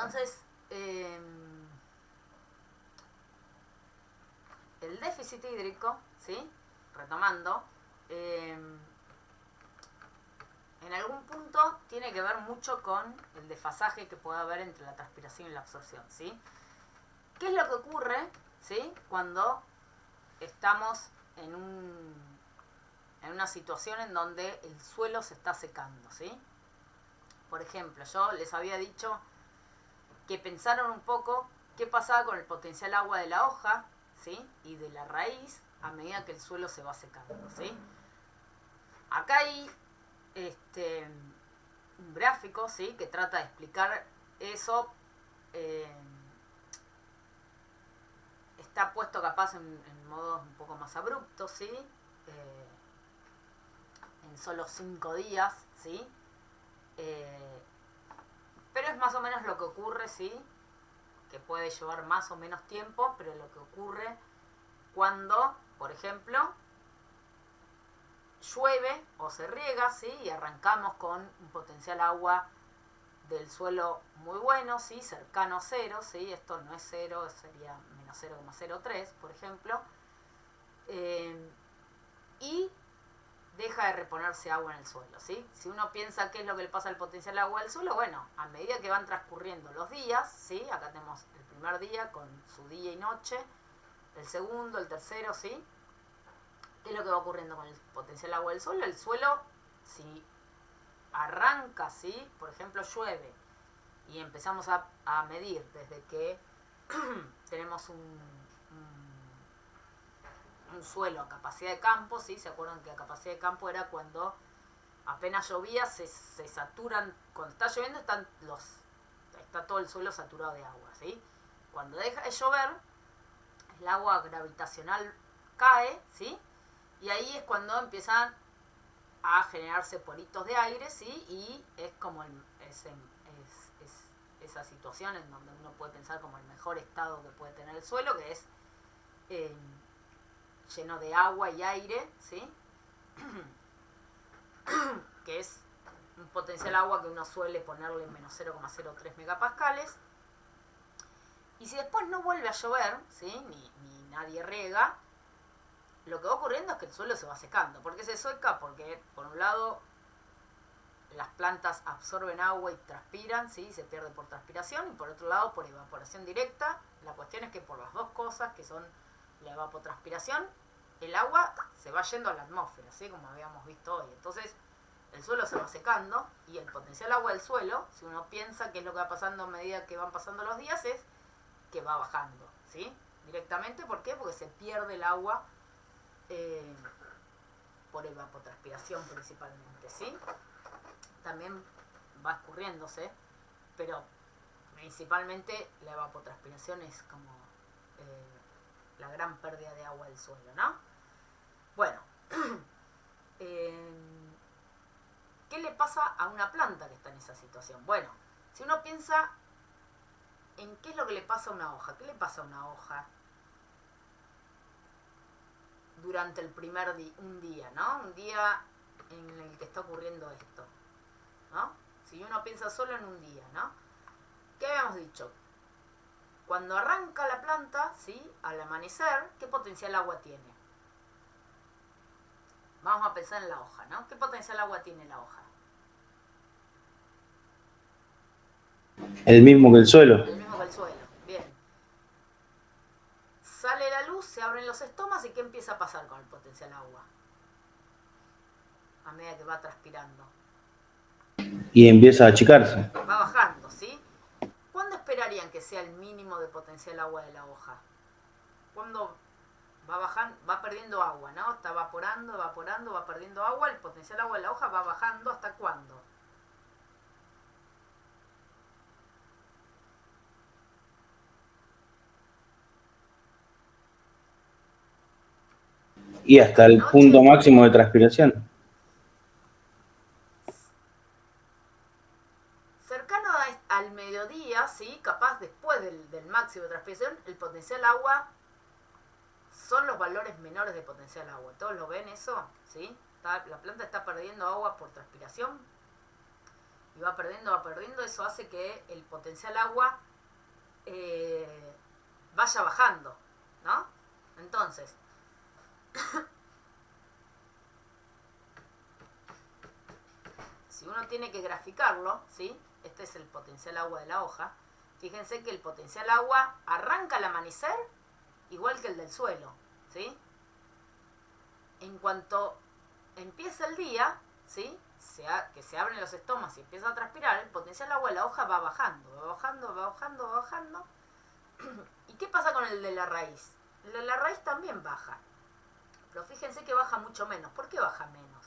Entonces, el déficit hídrico, ¿sí? Retomando, en algún punto tiene que ver mucho con el desfasaje que puede haber entre la transpiración y la absorción, ¿sí? ¿Qué es lo que ocurre, ¿sí? Cuando estamos en una situación en donde el suelo se está secando, ¿sí? Por ejemplo, yo les había dicho que pensaron un poco qué pasaba con el potencial agua de la hoja, ¿sí? Y de la raíz a medida que el suelo se va secando, ¿sí? Acá hay un gráfico, ¿sí? Que trata de explicar eso. Está puesto capaz en modos un poco más abruptos, ¿sí? En solo 5 días, ¿sí? Pero es más o menos lo que ocurre, ¿sí? Que puede llevar más o menos tiempo, pero lo que ocurre cuando, por ejemplo, llueve o se riega, ¿sí? Y arrancamos con un potencial agua del suelo muy bueno, ¿sí? Cercano a cero, ¿sí? Esto no es cero, sería menos 0,03, por ejemplo. Y deja de reponerse agua en el suelo, ¿sí? Si uno piensa qué es lo que le pasa al potencial agua del suelo, bueno, a medida que van transcurriendo los días, ¿sí? Acá tenemos el primer día con su día y noche, el segundo, el tercero, ¿sí? ¿Qué es lo que va ocurriendo con el potencial agua del suelo? El suelo, si arranca, ¿sí? Por ejemplo, llueve y empezamos a medir desde que tenemos un suelo a capacidad de campo, ¿sí? ¿Se acuerdan que a capacidad de campo era cuando apenas llovía, se saturan, cuando está lloviendo está todo el suelo saturado de agua, ¿sí? Cuando deja de llover, el agua gravitacional cae, ¿sí? Y ahí es cuando empiezan a generarse poritos de aire, ¿sí? Y es como esa situación en donde uno puede pensar como el mejor estado que puede tener el suelo, que es lleno de agua y aire, ¿sí? Que es un potencial agua que uno suele ponerle menos 0,03 megapascales. Y si después no vuelve a llover, ¿sí? ni nadie riega, lo que va ocurriendo es que el suelo se va secando. ¿Por qué se seca? Porque, por un lado, las plantas absorben agua y transpiran, ¿sí? Se pierde por transpiración, y por otro lado, por evaporación directa. La cuestión es que por las dos cosas, que son la evapotranspiración, el agua se va yendo a la atmósfera, ¿sí? Como habíamos visto hoy. Entonces, el suelo se va secando, y el potencial agua del suelo, si uno piensa qué es lo que va pasando a medida que van pasando los días, es que va bajando, ¿sí? Directamente, ¿por qué? Porque se pierde el agua por evapotranspiración principalmente, ¿sí? También va escurriéndose, pero principalmente la evapotranspiración es como la gran pérdida de agua del suelo, ¿no? Bueno, ¿qué le pasa a una planta que está en esa situación? Bueno, si uno piensa en qué es lo que le pasa a una hoja, ¿qué le pasa a una hoja durante el primer un día, ¿no? Un día en el que está ocurriendo esto, ¿no? Si uno piensa solo en un día, ¿no? ¿Qué habíamos dicho? Cuando arranca la planta, ¿sí? Al amanecer, ¿qué potencial agua tiene? Vamos a pensar en la hoja, ¿no? ¿Qué potencial agua tiene la hoja? El mismo que el suelo. El mismo que el suelo, bien. Sale la luz, se abren los estomas, y ¿qué empieza a pasar con el potencial agua? A medida que va transpirando. Y empieza a achicarse. Va bajando, ¿sí? ¿Cuándo esperarían que sea el mínimo de potencial agua de la hoja? ¿Cuándo va bajando, va perdiendo agua, ¿no? Está evaporando, va perdiendo agua, el potencial agua de la hoja va bajando, ¿hasta cuándo? Y ¿A hasta la el punto noche? máximo de transpiración. Cercano al mediodía, ¿sí? Capaz después del máximo de transpiración, el potencial agua son los valores menores de potencial agua. ¿Todos lo ven eso? ¿Sí? La planta está perdiendo agua por transpiración. y va perdiendo, eso hace que el potencial agua vaya bajando, ¿no? Entonces, si uno tiene que graficarlo, ¿sí? Este es el potencial agua de la hoja. Fíjense que el potencial agua arranca al amanecer igual que el del suelo, ¿sí? En cuanto empieza el día, ¿sí? Que se abren los estomas y empieza a transpirar, el potencial agua de la hoja va bajando, va bajando, va bajando, va bajando. ¿Y qué pasa con el de la raíz? El de la raíz también baja, pero fíjense que baja mucho menos. ¿Por qué baja menos?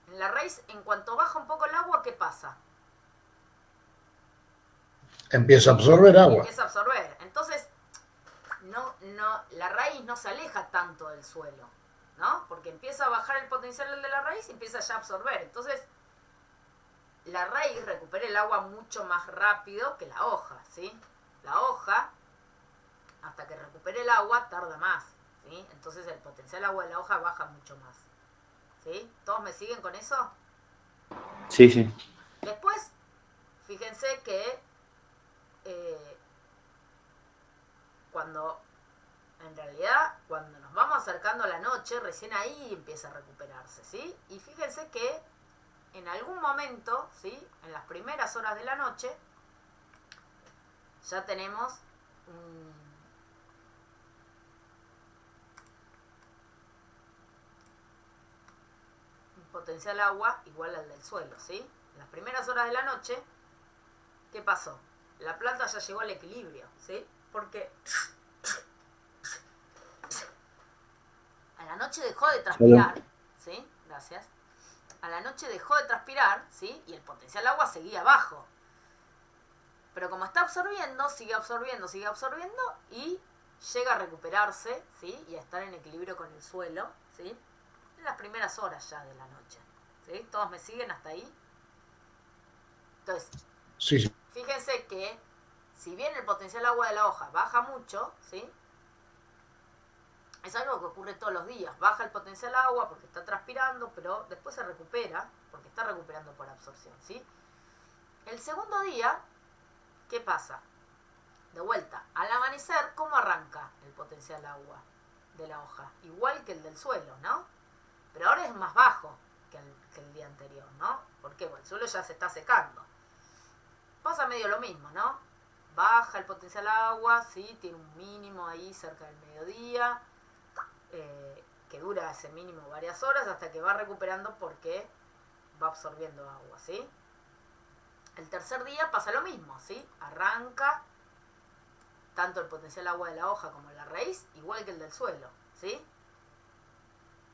En la raíz, en cuanto baja un poco el agua, ¿qué pasa? Empieza a absorber agua. Empieza a absorber. Entonces, la raíz no se aleja tanto del suelo, ¿no? Porque empieza a bajar el potencial de la raíz y empieza ya a absorber. Entonces, la raíz recupera el agua mucho más rápido que la hoja, ¿sí? La hoja, hasta que recupere el agua, tarda más, ¿sí? Entonces, el potencial agua de la hoja baja mucho más, ¿sí? ¿Todos me siguen con eso? Sí, sí. Después, fíjense que cuando nos vamos acercando a la noche, recién ahí empieza a recuperarse, ¿sí? Y fíjense que en algún momento, ¿sí? En las primeras horas de la noche, ya tenemos un potencial agua igual al del suelo, ¿sí? En las primeras horas de la noche, ¿qué pasó? La planta ya llegó al equilibrio, ¿sí? Porque a la noche dejó de transpirar, ¿sí? Gracias. A la noche dejó de transpirar, ¿sí? Y el potencial agua seguía abajo. Pero como está absorbiendo, sigue absorbiendo y llega a recuperarse, ¿sí? Y a estar en equilibrio con el suelo, ¿sí? En las primeras horas ya de la noche, ¿sí? ¿Todos me siguen hasta ahí? Entonces, Sí. fíjense que si bien el potencial agua de la hoja baja mucho, ¿sí? Es algo que ocurre todos los días. Baja el potencial agua porque está transpirando, pero después se recupera porque está recuperando por absorción, ¿sí? El segundo día, ¿qué pasa? De vuelta, al amanecer, ¿cómo arranca el potencial agua de la hoja? Igual que el del suelo, ¿no? Pero ahora es más bajo que el día anterior, ¿no? ¿Por qué? Bueno, el suelo ya se está secando. Pasa medio lo mismo, ¿no? Baja el potencial agua, ¿sí? Tiene un mínimo ahí cerca del mediodía, que dura ese mínimo varias horas hasta que va recuperando porque va absorbiendo agua, ¿sí? El tercer día pasa lo mismo, ¿sí? Arranca tanto el potencial agua de la hoja como la raíz, igual que el del suelo, ¿sí?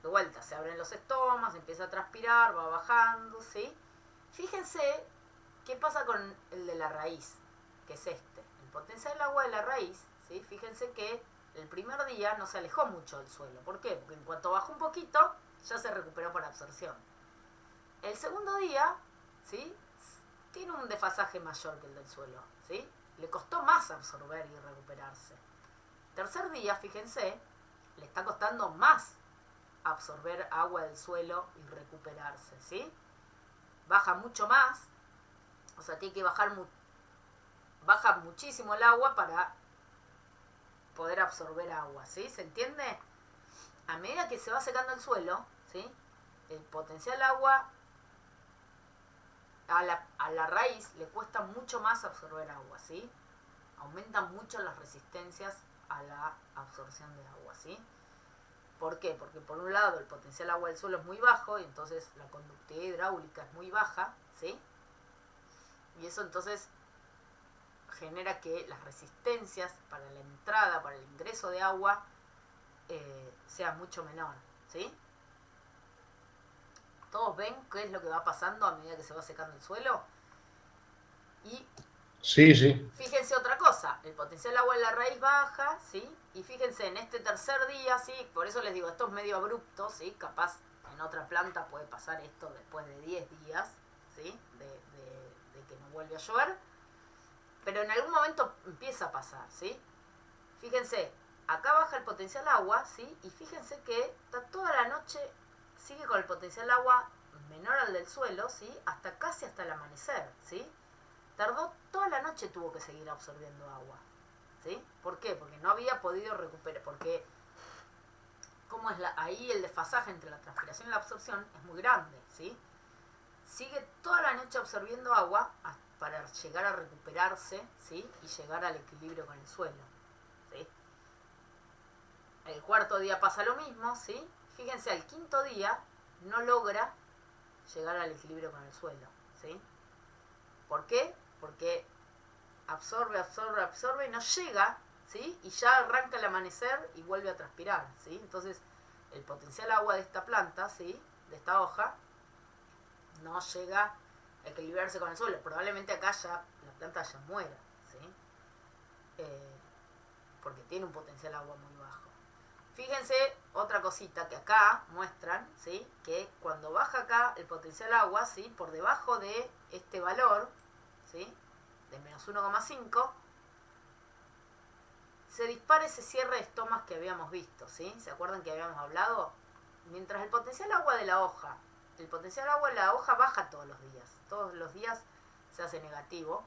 De vuelta, se abren los estomas, empieza a transpirar, va bajando, ¿sí? Fíjense qué pasa con el de la raíz, que es este. El potencial agua de la raíz, ¿sí? Fíjense que el primer día no se alejó mucho del suelo. ¿Por qué? Porque en cuanto bajó un poquito, ya se recuperó por absorción. El segundo día, ¿sí? Tiene un desfasaje mayor que el del suelo, ¿sí? Le costó más absorber y recuperarse. Tercer día, fíjense, le está costando más absorber agua del suelo y recuperarse, ¿sí? Baja mucho más, o sea, tiene que baja muchísimo el agua para poder absorber agua, ¿sí? ¿Se entiende? A medida que se va secando el suelo, ¿sí? El potencial agua a la raíz le cuesta mucho más absorber agua, ¿sí? Aumentan mucho las resistencias a la absorción de agua, ¿sí? ¿Por qué? Porque por un lado el potencial agua del suelo es muy bajo y entonces la conductividad hidráulica es muy baja, ¿sí? Y eso entonces genera que las resistencias para la entrada, para el ingreso de agua, sea mucho menor, ¿sí? ¿Todos ven qué es lo que va pasando a medida que se va secando el suelo? Y Sí, sí. fíjense otra cosa, el potencial agua en la raíz baja, ¿sí? Y fíjense, en este tercer día, ¿sí? Por eso les digo, esto es medio abrupto, ¿sí? Capaz en otra planta puede pasar esto después de 10 días, ¿sí? De que no vuelve a llover. Pero en algún momento empieza a pasar, ¿sí? Fíjense, acá baja el potencial agua, ¿sí? Y fíjense que está toda la noche, sigue con el potencial agua menor al del suelo, ¿sí? Casi hasta el amanecer, ¿sí? Tardó toda la noche, tuvo que seguir absorbiendo agua, ¿sí? ¿Por qué? Porque no había podido recuperar, porque ¿cómo es ahí el desfasaje entre la transpiración y la absorción? Es muy grande, ¿sí? Sigue toda la noche absorbiendo agua para llegar a recuperarse, ¿sí? Y llegar al equilibrio con el suelo, ¿sí? El cuarto día pasa lo mismo, ¿sí? Fíjense, al quinto día no logra llegar al equilibrio con el suelo, ¿sí? ¿Por qué? Porque absorbe y no llega, ¿sí? Y ya arranca el amanecer y vuelve a transpirar, ¿sí? Entonces, el potencial agua de esta planta, ¿sí? De esta hoja, no llega a equilibrarse con el suelo. Probablemente acá ya la planta ya muera, ¿sí? Porque tiene un potencial agua muy bajo. Fíjense otra cosita que acá muestran, ¿sí? Que cuando baja acá el potencial agua, ¿sí? Por debajo de este valor, ¿sí? De menos 1,5, se dispara ese cierre de estomas que habíamos visto, ¿sí? ¿Se acuerdan que habíamos hablado? Mientras el potencial agua de la hoja, el potencial agua de la hoja baja todos los días se hace negativo,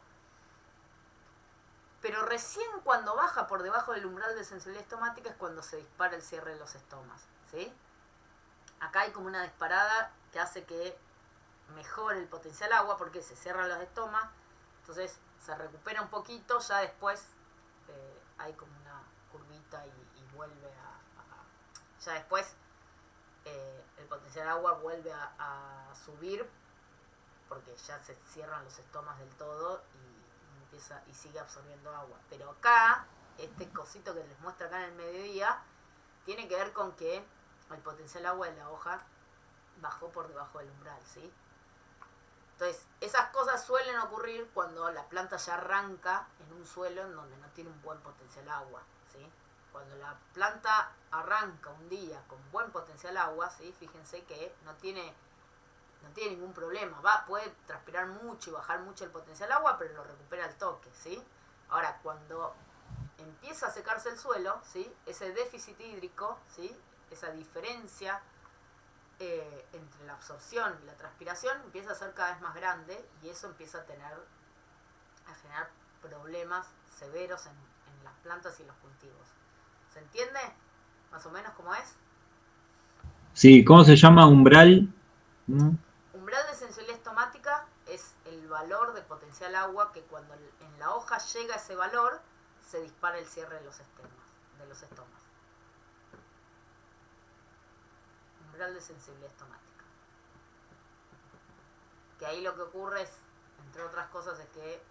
pero recién cuando baja por debajo del umbral de sensibilidad estomática es cuando se dispara el cierre de los estomas, ¿sí? Acá hay como una disparada que hace que mejore el potencial agua porque se cierran los estomas, entonces se recupera un poquito, ya después hay como una curvita y vuelve ya después el potencial agua vuelve a subir porque ya se cierran los estomas del todo y empieza y sigue absorbiendo agua. Pero acá, este cosito que les muestra acá en el mediodía, tiene que ver con que el potencial agua de la hoja bajó por debajo del umbral, ¿sí? Entonces, esas cosas suelen ocurrir cuando la planta ya arranca en un suelo en donde no tiene un buen potencial agua, ¿sí? Cuando la planta arranca un día con buen potencial agua, ¿sí? Fíjense que no tiene ningún problema, puede transpirar mucho y bajar mucho el potencial agua, pero lo recupera al toque, ¿sí? Ahora, cuando empieza a secarse el suelo, ¿sí? Ese déficit hídrico, ¿sí? Esa diferencia entre la absorción y la transpiración empieza a ser cada vez más grande y eso empieza a generar problemas severos en las plantas y en los cultivos. ¿Se entiende más o menos cómo es? Sí, ¿cómo se llama? Umbral. ¿No? Umbral de sensibilidad estomática es el valor de potencial agua que cuando en la hoja llega a ese valor se dispara el cierre de los estomas. Umbral de sensibilidad estomática. Que ahí lo que ocurre es, entre otras cosas, es que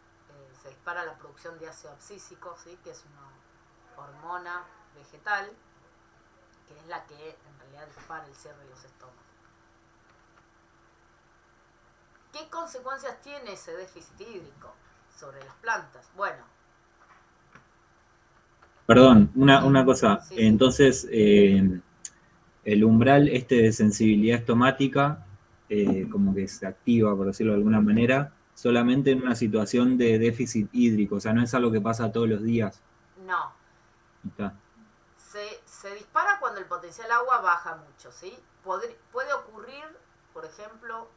se dispara la producción de ácido abscísico, ¿sí? Que es una hormona vegetal, que es la que en realidad dispara el cierre de los estomas. ¿Qué consecuencias tiene ese déficit hídrico sobre las plantas? Bueno. Perdón, Sí, una cosa. sí. Entonces, el umbral de sensibilidad estomática, como que se activa, por decirlo de alguna manera, solamente en una situación de déficit hídrico. O sea, no es algo que pasa todos los días. No. Está. Se dispara cuando el potencial agua baja mucho, ¿sí? Puede ocurrir, por ejemplo,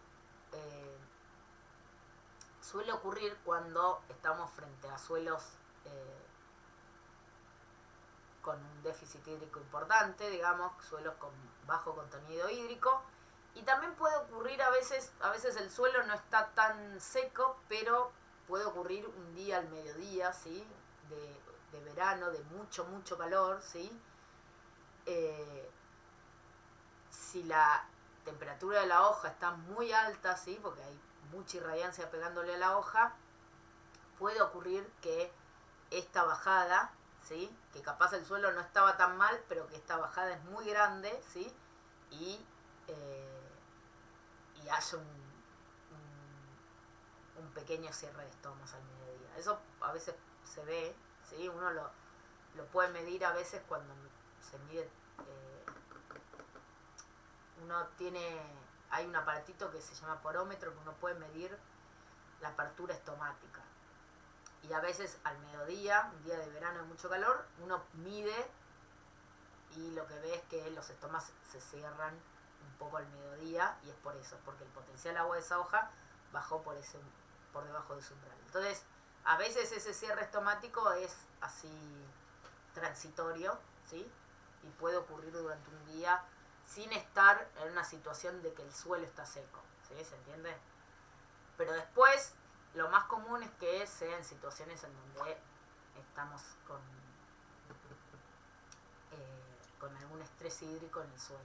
suele ocurrir cuando estamos frente a suelos con un déficit hídrico importante, digamos, suelos con bajo contenido hídrico. Y también puede ocurrir a veces el suelo no está tan seco, pero puede ocurrir un día al mediodía, ¿sí? De verano, de mucho calor, ¿sí? Si la temperatura de la hoja está muy alta, ¿sí? Porque hay mucha irradiancia pegándole a la hoja, puede ocurrir que esta bajada, ¿sí? Que capaz el suelo no estaba tan mal, pero que esta bajada es muy grande, ¿sí? Y haya un pequeño cierre de estomas al mediodía. Eso a veces se ve, ¿sí? Uno lo puede medir a veces cuando se mide. Hay un aparatito que se llama porómetro que uno puede medir la apertura estomática. Y a veces al mediodía, un día de verano de mucho calor, uno mide y lo que ve es que los estomas se cierran un poco al mediodía, y es por eso, porque el potencial agua de esa hoja bajó por debajo de su umbral. Entonces, a veces ese cierre estomático es así transitorio, ¿sí? Y puede ocurrir durante un día sin estar en una situación de que el suelo está seco, ¿sí? ¿Se entiende? Pero después, lo más común es que sean situaciones en donde estamos con algún estrés hídrico en el suelo,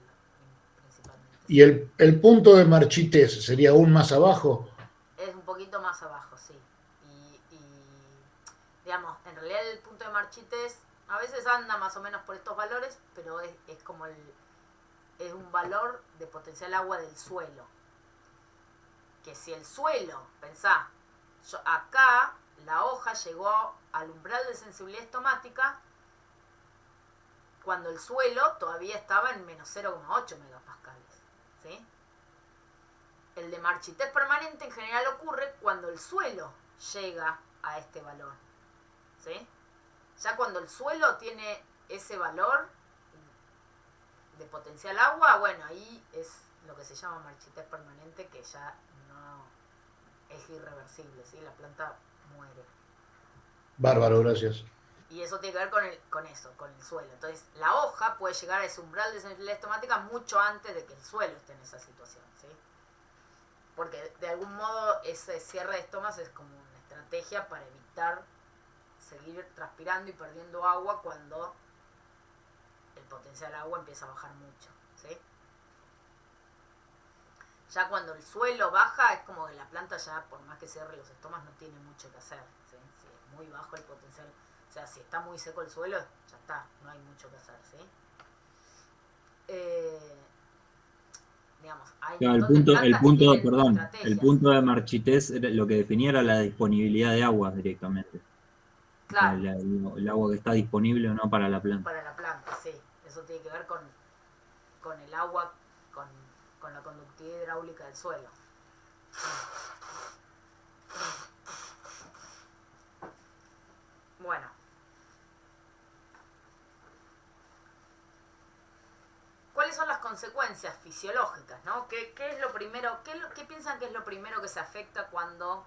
principalmente. ¿Y el punto de marchitez sería aún más abajo? Es un poquito más abajo, sí. Y digamos, en realidad el punto de marchitez a veces anda más o menos por estos valores, pero es como es un valor de potencial agua del suelo. Que si el suelo, pensá, acá la hoja llegó al umbral de sensibilidad estomática cuando el suelo todavía estaba en menos 0,8 megapascales, ¿sí? El de marchitez permanente en general ocurre cuando el suelo llega a este valor, ¿sí? Ya cuando el suelo tiene ese valor de potencial agua, bueno, ahí es lo que se llama marchitez permanente, que ya no es irreversible, ¿sí? La planta muere. Bárbaro, gracias. Y eso tiene que ver con el suelo. Entonces, la hoja puede llegar a ese umbral de sensibilidad estomática mucho antes de que el suelo esté en esa situación, ¿sí? Porque de algún modo ese cierre de estomas es como una estrategia para evitar seguir transpirando y perdiendo agua cuando el potencial agua empieza a bajar mucho, ¿sí? Ya cuando el suelo baja es como que la planta ya, por más que cierre los estomas, no tiene mucho que hacer, ¿sí? Si es muy bajo el potencial, o sea, si está muy seco el suelo, ya está, no hay mucho que hacer, ¿sí? Digamos, hay un Claro, montón de plantas que tienen el estrategias. punto de marchitez lo que definía era la disponibilidad de agua directamente. O sea, Claro, el agua que está disponible o no para la planta. para la planta, sí. Eso tiene que ver con el agua, con la conductividad hidráulica del suelo. Bueno. ¿Cuáles son las consecuencias fisiológicas, ¿no? ¿Qué es lo primero? ¿Qué piensan que es lo primero que se afecta cuando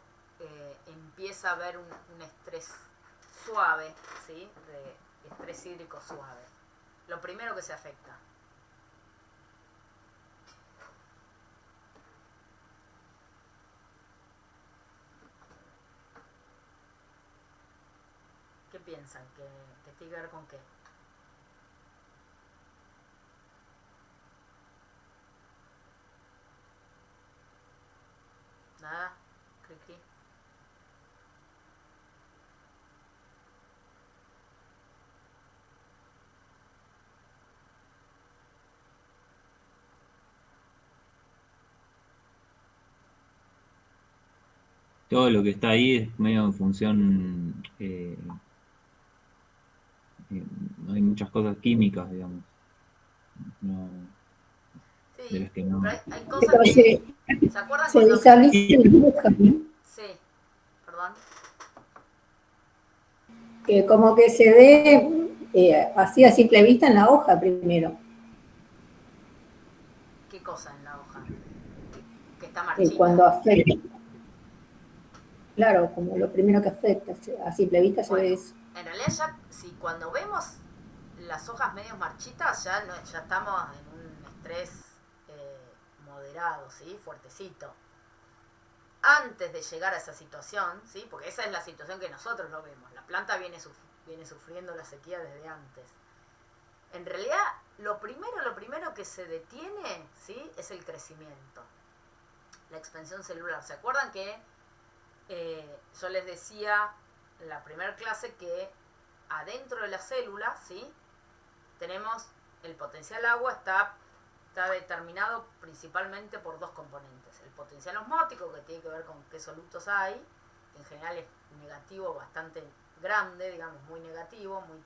empieza a haber un estrés suave, ¿sí? De estrés hídrico suave. Lo primero que se afecta. ¿Qué piensan? ¿Que tiene que ver con qué? Nada, cri. Todo lo que está ahí es medio en función, hay muchas cosas químicas, digamos, no, de Sí, las que pero no. hay cosas Pero que... ¿Se acuerdan se cuando...? visualiza en la hoja, ¿no? Sí, perdón. Que como que se ve así a simple vista en la hoja primero, ¿Qué cosa en la hoja? Que está marchita. cuando afecta. Claro, como lo primero que afecta, a simple vista se ve Bueno, eso. en realidad ya, si cuando vemos las hojas medio marchitas, ya estamos en un estrés moderado, ¿sí? Fuertecito. Antes de llegar a esa situación, ¿sí? Porque esa es la situación que nosotros lo vemos. La planta viene sufriendo la sequía desde antes. En realidad, lo primero que se detiene, ¿sí? Es el crecimiento. La expansión celular. ¿Se acuerdan que yo les decía en la primera clase que adentro de la célula, ¿sí? Tenemos el potencial agua está determinado principalmente por dos componentes. El potencial osmótico, que tiene que ver con qué solutos hay, que en general es negativo, bastante grande, digamos, muy negativo, muy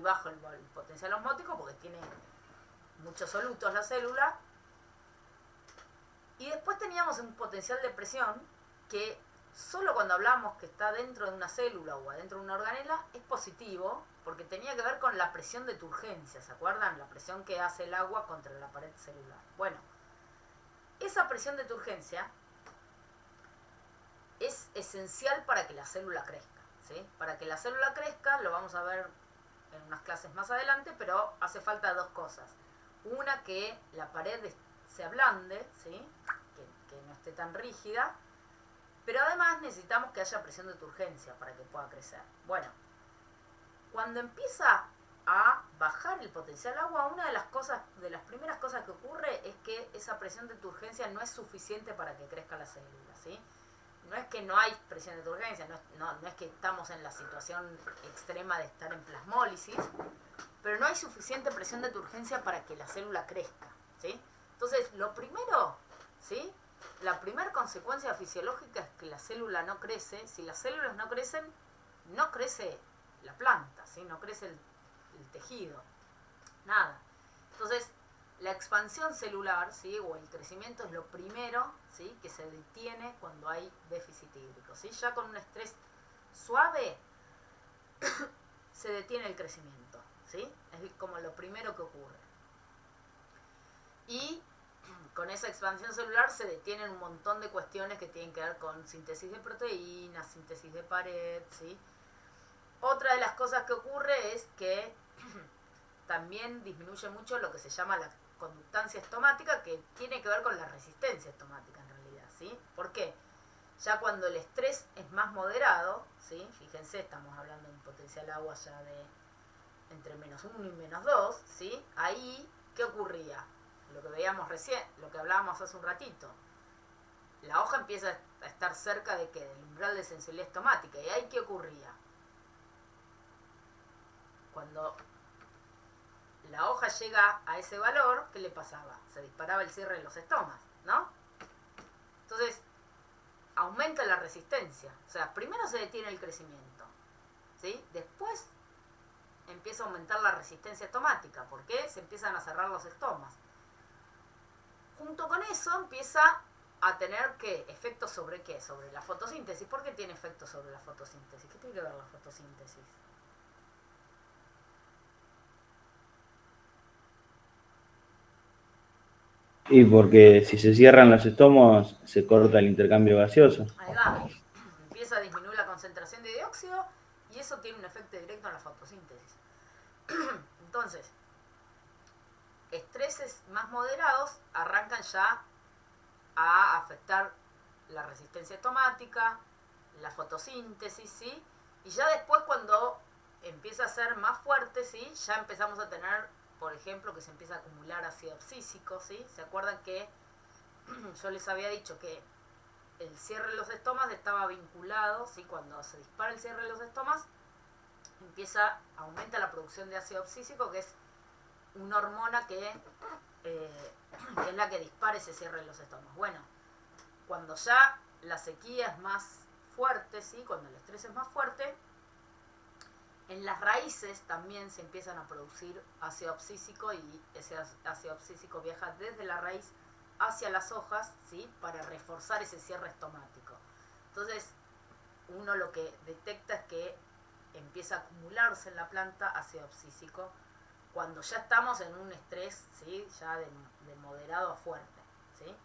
bajo el potencial osmótico, porque tiene muchos solutos la célula. Y después teníamos un potencial de presión que solo cuando hablamos que está dentro de una célula o adentro de una organela es positivo, porque tenía que ver con la presión de turgencia, ¿se acuerdan? La presión que hace el agua contra la pared celular. Bueno, esa presión de turgencia es esencial para que la célula crezca, ¿sí? Para que la célula crezca, lo vamos a ver en unas clases más adelante, pero hace falta dos cosas. Una, que la pared se ablande, ¿sí? Que no esté tan rígida, pero además necesitamos que haya presión de turgencia para que pueda crecer. Bueno, cuando empieza a bajar el potencial agua, una de las primeras cosas que ocurre es que esa presión de turgencia no es suficiente para que crezca la célula, ¿sí? No es que no hay presión de turgencia, no es que estamos en la situación extrema de estar en plasmólisis, pero no hay suficiente presión de turgencia para que la célula crezca, ¿sí? Entonces, lo primero, ¿sí? La primera consecuencia fisiológica es que la célula no crece. Si las células no crecen, no crece la planta, ¿sí? No crece el tejido, nada. Entonces, la expansión celular, ¿sí? O el crecimiento es lo primero, ¿sí? Que se detiene cuando hay déficit hídrico, ¿sí? Ya con un estrés suave se detiene el crecimiento, ¿sí? Es como lo primero que ocurre. Y con esa expansión celular se detienen un montón de cuestiones que tienen que ver con síntesis de proteínas, síntesis de pared, ¿sí? Otra de las cosas que ocurre es que también disminuye mucho lo que se llama la conductancia estomática, que tiene que ver con la resistencia estomática en realidad, ¿sí? ¿Por qué? Ya cuando el estrés es más moderado, ¿sí? Fíjense, estamos hablando de un potencial agua ya de entre -1 y -2, ¿sí? Ahí, ¿qué ocurría? Lo que veíamos recién, lo que hablábamos hace un ratito. La hoja empieza a estar cerca de ¿qué? Del umbral de sensibilidad estomática. ¿Y ahí qué ocurría? Cuando la hoja llega a ese valor, ¿qué le pasaba? Se disparaba el cierre de los estomas, ¿no? Entonces, aumenta la resistencia. O sea, primero se detiene el crecimiento, ¿sí? Después empieza a aumentar la resistencia estomática. ¿Por qué? Se empiezan a cerrar los estomas. Junto con eso empieza a tener ¿qué? Efectos sobre ¿qué? Sobre la fotosíntesis. ¿Por qué tiene efectos sobre la fotosíntesis? ¿Qué tiene que ver la fotosíntesis? Y porque si se cierran los estómagos, se corta el intercambio gaseoso. Ahí va. Empieza a disminuir la concentración de dióxido y eso tiene un efecto directo en la fotosíntesis. Entonces, estreses más moderados arrancan ya a afectar la resistencia estomática, la fotosíntesis, ¿sí? Y ya después, cuando empieza a ser más fuerte, ¿sí? Ya empezamos a tener, por ejemplo, que se empieza a acumular ácido abscísico, ¿sí? ¿Se acuerdan que yo les había dicho que el cierre de los estomas estaba vinculado, ¿sí? Cuando se dispara el cierre de los estomas, aumenta la producción de ácido abscísico, que es una hormona que es la que dispara ese cierre de los estomas. Bueno, cuando ya la sequía es más fuerte, ¿sí? Cuando el estrés es más fuerte, en las raíces también se empiezan a producir ácido abscísico y ese ácido abscísico viaja desde la raíz hacia las hojas, ¿sí? Para reforzar ese cierre estomático. Entonces, uno lo que detecta es que empieza a acumularse en la planta ácido abscísico cuando ya estamos en un estrés, ¿sí? Ya de moderado a fuerte, ¿sí?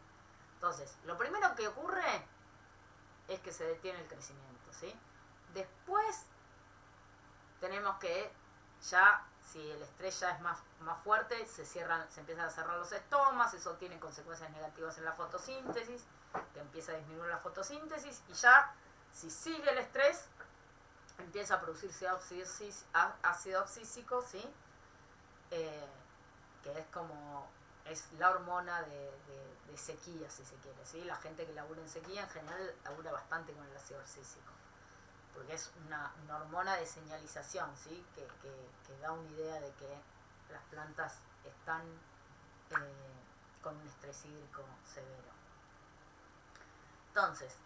Entonces, lo primero que ocurre es que se detiene el crecimiento, ¿sí? Después tenemos que ya, si el estrés ya es más fuerte, se empiezan a cerrar los estomas, eso tiene consecuencias negativas en la fotosíntesis, que empieza a disminuir la fotosíntesis, y ya, si sigue el estrés, empieza a producirse ácido abscísico, ¿sí? Que es la hormona de sequía, si se quiere, ¿sí? La gente que labura en sequía en general labura bastante con el ácido abscísico, porque es una hormona de señalización, ¿sí? Que da una idea de que las plantas están con un estrés hídrico severo. Entonces,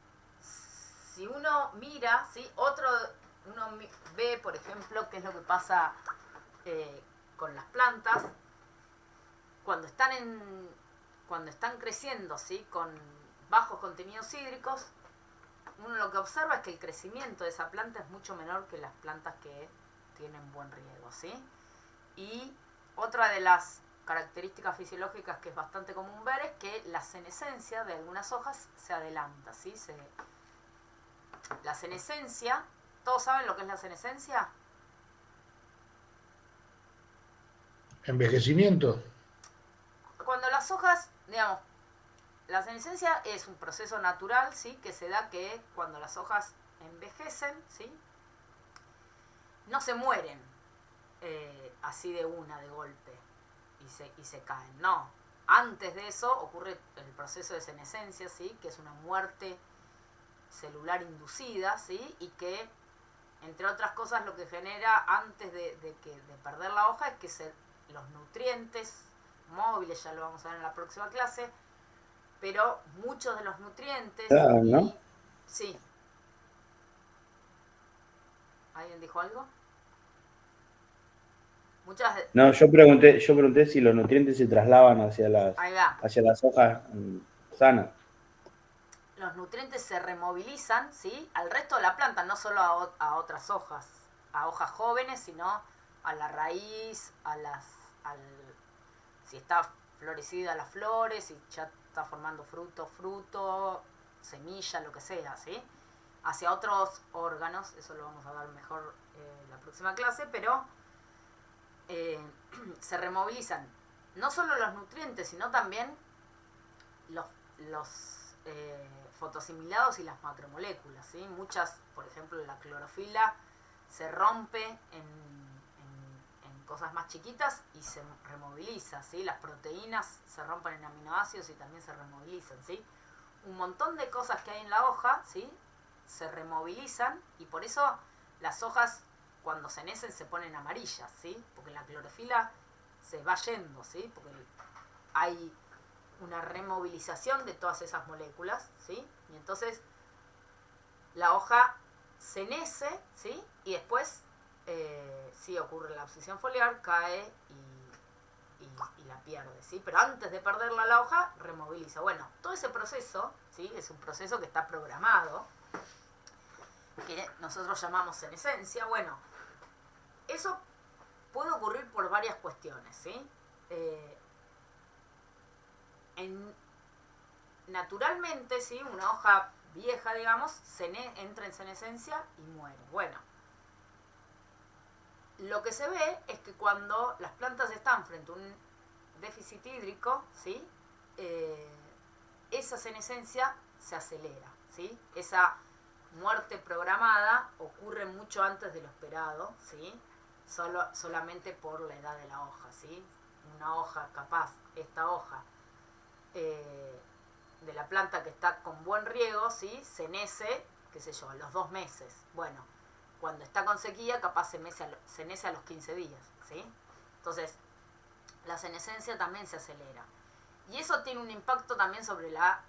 si uno mira, ¿sí? Uno ve, por ejemplo, qué es lo que pasa con las plantas cuando están creciendo, ¿sí? Con bajos contenidos hídricos. Uno lo que observa es que el crecimiento de esa planta es mucho menor que las plantas que tienen buen riego, ¿sí? Y otra de las características fisiológicas que es bastante común ver es que la senescencia de algunas hojas se adelanta, ¿sí? La senescencia, ¿todos saben lo que es la senescencia? Envejecimiento. Cuando las hojas, digamos, la senescencia es un proceso natural, ¿sí? Que se da que cuando las hojas envejecen, ¿sí? No se mueren así de golpe y se caen, no. Antes de eso ocurre el proceso de senescencia, ¿sí? Que es una muerte celular inducida, ¿sí? Y que, entre otras cosas, lo que genera antes de perder la hoja es que los nutrientes móviles, ya lo vamos a ver en la próxima clase, pero muchos de los nutrientes ¿no? Sí. ¿Alguien dijo algo? No, yo pregunté si los nutrientes se traslaban hacia las hojas sanas. Los nutrientes se removilizan, ¿sí? Al resto de la planta, no solo a otras hojas, a hojas jóvenes, sino a la raíz, si está florecida las flores, si ya está formando fruto, semilla, lo que sea, ¿sí? Hacia otros órganos, eso lo vamos a ver mejor en la próxima clase, pero se removilizan no solo los nutrientes, sino también los fotosimilados y las macromoléculas, ¿sí? Muchas, por ejemplo, la clorofila se rompe en cosas más chiquitas y se removiliza, ¿sí? Las proteínas se rompen en aminoácidos y también se removilizan, ¿sí? Un montón de cosas que hay en la hoja, ¿sí? Se removilizan y por eso las hojas cuando se necen se ponen amarillas, ¿sí? Porque la clorofila se va yendo, ¿sí? Porque hay una removilización de todas esas moléculas, ¿sí? Y entonces la hoja se nece, ¿sí? Y después, sí ocurre la abscisión foliar, cae y la pierde, ¿sí? Pero antes de perderla la hoja, removiliza. Bueno, todo ese proceso, ¿sí? Es un proceso que está programado, que nosotros llamamos senescencia. Bueno, eso puede ocurrir por varias cuestiones, ¿sí? Naturalmente, ¿sí? Una hoja vieja, digamos, entra en senescencia y muere. Bueno, lo que se ve es que cuando las plantas están frente a un déficit hídrico, ¿sí? Esa senescencia se acelera, ¿sí? Esa muerte programada ocurre mucho antes de lo esperado, ¿sí? Solamente por la edad de la hoja, ¿sí? Una hoja capaz, esta hoja de la planta que está con buen riego, ¿sí? Se nece, qué sé yo, a los 2 meses. Bueno, cuando está con sequía, capaz se nece a los 15 días, ¿sí? Entonces, la senescencia también se acelera. Y eso tiene un impacto también sobre la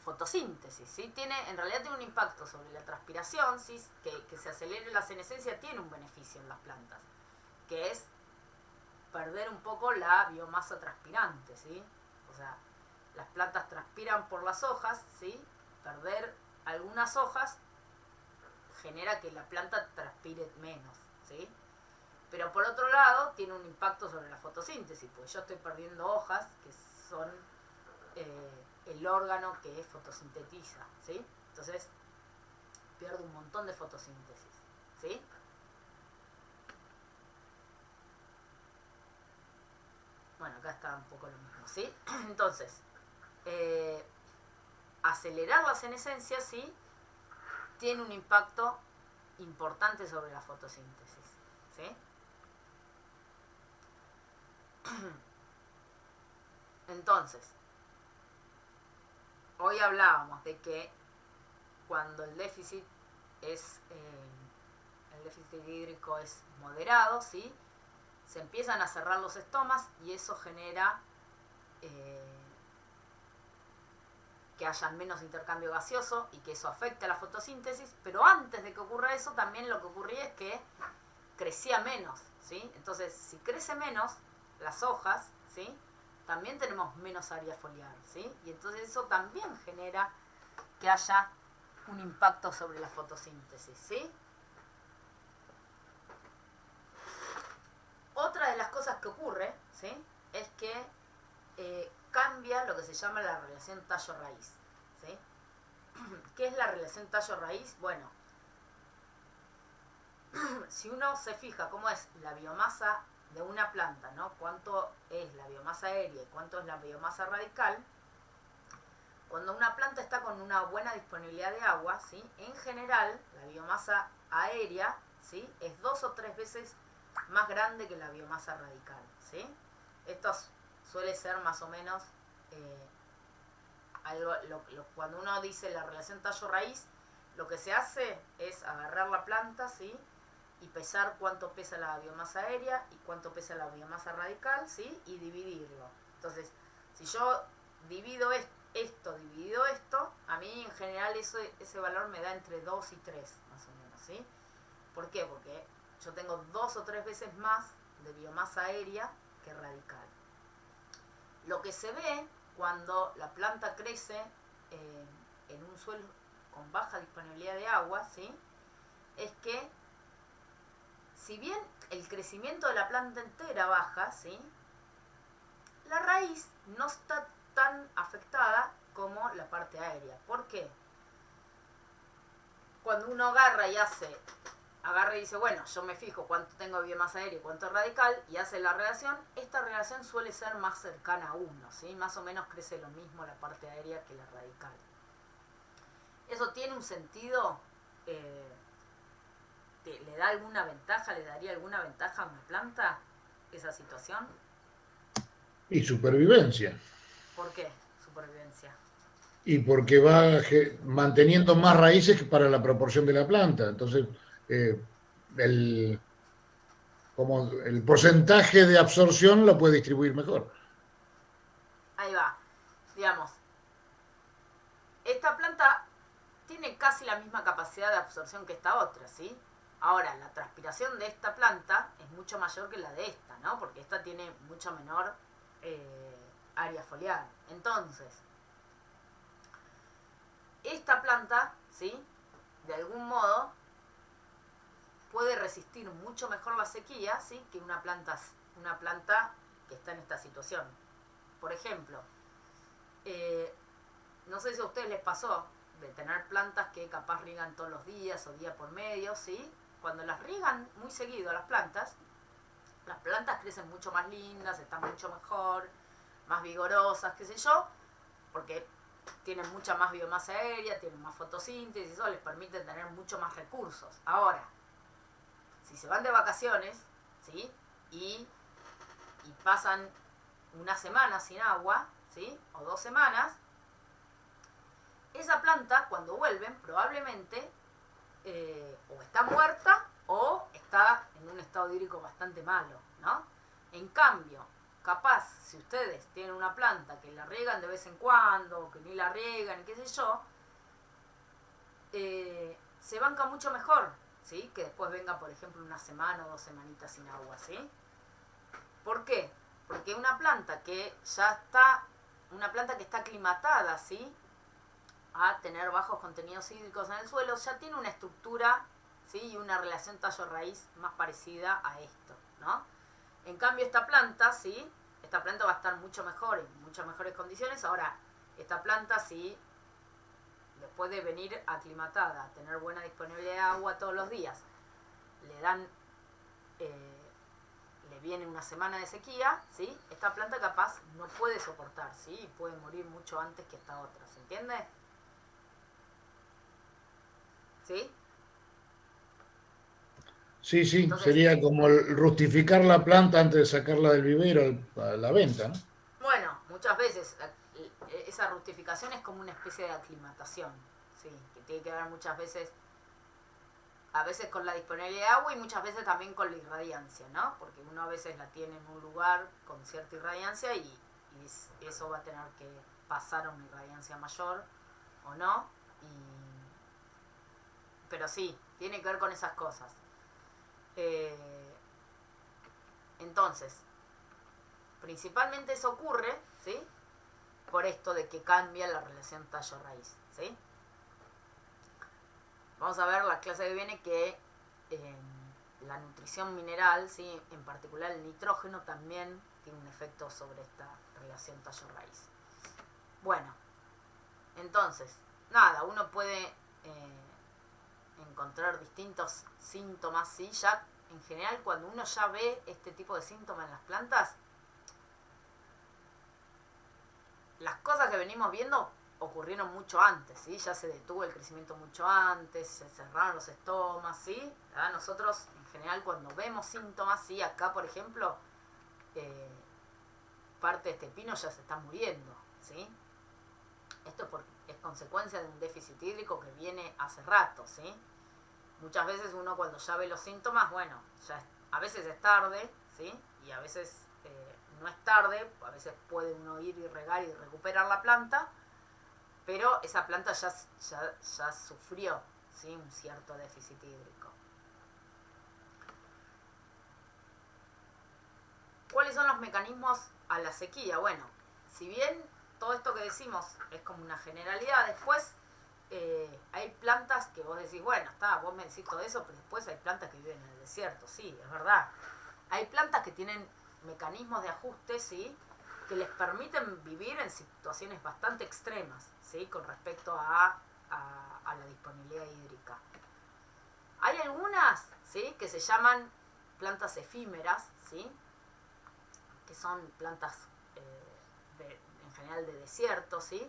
fotosíntesis, ¿sí? En realidad tiene un impacto sobre la transpiración, ¿sí? Que se acelere la senescencia tiene un beneficio en las plantas, que es perder un poco la biomasa transpirante, ¿sí? O sea, las plantas transpiran por las hojas, ¿sí? Perder algunas hojas genera que la planta transpire menos, ¿sí? Pero por otro lado, tiene un impacto sobre la fotosíntesis, porque yo estoy perdiendo hojas, que son el órgano que fotosintetiza, ¿sí? Entonces, pierdo un montón de fotosíntesis, ¿sí? Bueno, acá está un poco lo mismo, ¿sí? Entonces, acelerar la senescencia, ¿sí? Tiene un impacto importante sobre la fotosíntesis, ¿sí? Entonces, hoy hablábamos de que cuando el déficit hídrico es moderado, ¿sí? Se empiezan a cerrar los estomas y eso genera que haya menos intercambio gaseoso y que eso afecte a la fotosíntesis, pero antes de que ocurra eso también lo que ocurría es que crecía menos, ¿sí? Entonces, si crece menos las hojas, ¿sí? También tenemos menos área foliar, ¿sí? Y entonces eso también genera que haya un impacto sobre la fotosíntesis, ¿sí? ocurre, ¿sí? Es que cambia lo que se llama la relación tallo-raíz, ¿sí? ¿Qué es la relación tallo-raíz? Bueno, si uno se fija cómo es la biomasa de una planta, ¿no? Cuánto es la biomasa aérea y cuánto es la biomasa radical. Cuando una planta está con una buena disponibilidad de agua, ¿sí? En general, la biomasa aérea, ¿sí? Es 2 o 3 veces más grande que la biomasa radical, ¿sí? Esto suele ser más o menos algo, cuando uno dice la relación tallo-raíz, lo que se hace es agarrar la planta, ¿sí? Y pesar cuánto pesa la biomasa aérea y cuánto pesa la biomasa radical, ¿sí? Y dividirlo. Entonces, si yo divido dividido esto, a mí en general ese valor me da entre 2 y 3, más o menos, ¿sí? ¿Por qué? Porque yo tengo 2 o 3 veces más de biomasa aérea que radical. Lo que se ve cuando la planta crece en un suelo con baja disponibilidad de agua, ¿sí? Es que si bien el crecimiento de la planta entera baja, ¿sí? La raíz no está tan afectada como la parte aérea. ¿Por qué? Cuando uno agarra y dice, bueno, yo me fijo cuánto tengo de biomasa aérea y cuánto radical, y hace la relación, esta relación suele ser más cercana a 1, ¿sí? Más o menos crece lo mismo la parte aérea que la radical. ¿Eso tiene un sentido? ¿Le da alguna ventaja? ¿Le daría alguna ventaja a una planta esa situación? Y supervivencia. ¿Por qué supervivencia? Y porque va manteniendo más raíces que para la proporción de la planta. Entonces, el, como el porcentaje de absorción lo puede distribuir mejor. Ahí va. Digamos, esta planta tiene casi la misma capacidad de absorción que esta otra, ¿sí? Ahora, la transpiración de esta planta es mucho mayor que la de esta, ¿no? Porque esta tiene mucho menor área foliar. Entonces, esta planta, ¿sí? De algún modo puede resistir mucho mejor la sequía, ¿sí? Que una planta que está en esta situación. Por ejemplo, no sé si a ustedes les pasó de tener plantas que capaz riegan todos los días o día por medio, ¿sí? Cuando las riegan muy seguido a las plantas crecen mucho más lindas, están mucho mejor, más vigorosas, qué sé yo, porque tienen mucha más biomasa aérea, tienen más fotosíntesis, eso les permite tener mucho más recursos. Ahora, si se van de vacaciones, ¿sí? Y pasan una semana sin agua, ¿sí? O 2 semanas, esa planta, cuando vuelven, probablemente o está muerta o está en un estado hídrico bastante malo, ¿no? En cambio, capaz, si ustedes tienen una planta que la riegan de vez en cuando, o que ni la riegan, qué sé yo, se banca mucho mejor, ¿sí? Que después venga, por ejemplo, una semana o 2 semanitas sin agua, ¿sí? ¿Por qué? Porque una planta que está aclimatada, ¿sí? A tener bajos contenidos hídricos en el suelo, ya tiene una estructura, ¿sí? Y una relación tallo-raíz más parecida a esto, ¿no? En cambio, esta planta, ¿sí? Esta planta va a estar mucho mejor, en muchas mejores condiciones. Ahora, esta planta, ¿sí? Después de venir aclimatada, a tener buena disponibilidad de agua todos los días, le viene una semana de sequía, ¿sí? Esta planta capaz no puede soportar, ¿sí? Y puede morir mucho antes que esta otra, ¿se entiende? ¿Sí? Sí, sí, Entonces, sería como rustificar la planta antes de sacarla del vivero a la venta, ¿no? bueno, muchas veces esa rustificación es como una especie de aclimatación, ¿sí? Que tiene que ver muchas veces, a veces con la disponibilidad de agua y muchas veces también con la irradiancia, ¿no? Porque uno a veces la tiene en un lugar con cierta irradiancia y eso va a tener que pasar a una irradiancia mayor o no. Pero sí, tiene que ver con esas cosas. Entonces, principalmente eso ocurre, ¿sí? Por esto de que cambia la relación tallo-raíz, ¿sí? Vamos a ver la clase que viene que la nutrición mineral, ¿sí? En particular el nitrógeno, también tiene un efecto sobre esta relación tallo-raíz. Bueno, entonces, nada, uno puede encontrar distintos síntomas, ¿sí? Ya en general cuando uno ya ve este tipo de síntomas en las plantas, las cosas que venimos viendo ocurrieron mucho antes, ¿sí? Ya se detuvo el crecimiento mucho antes, se cerraron los estomas, ¿sí? Nosotros en general cuando vemos síntomas, ¿sí? Acá por ejemplo, parte de este pino ya se está muriendo, ¿sí? Esto es consecuencia de un déficit hídrico que viene hace rato, ¿sí? Muchas veces uno cuando ya ve los síntomas, bueno, ya a veces es tarde, ¿sí? Y a veces no es tarde, a veces puede uno ir y regar y recuperar la planta, pero esa planta ya sufrió, ¿sí? Un cierto déficit hídrico. ¿Cuáles son los mecanismos a la sequía? Bueno, si bien todo esto que decimos es como una generalidad, después hay plantas que vos decís, bueno, vos me decís todo eso, pero después hay plantas que viven en el desierto, sí, es verdad. Hay plantas que tienen mecanismos de ajuste, ¿sí? Que les permiten vivir en situaciones bastante extremas, ¿sí? Con respecto a la disponibilidad hídrica. Hay algunas, ¿sí? Que se llaman plantas efímeras, ¿sí? Que son plantas en general de desierto, ¿sí?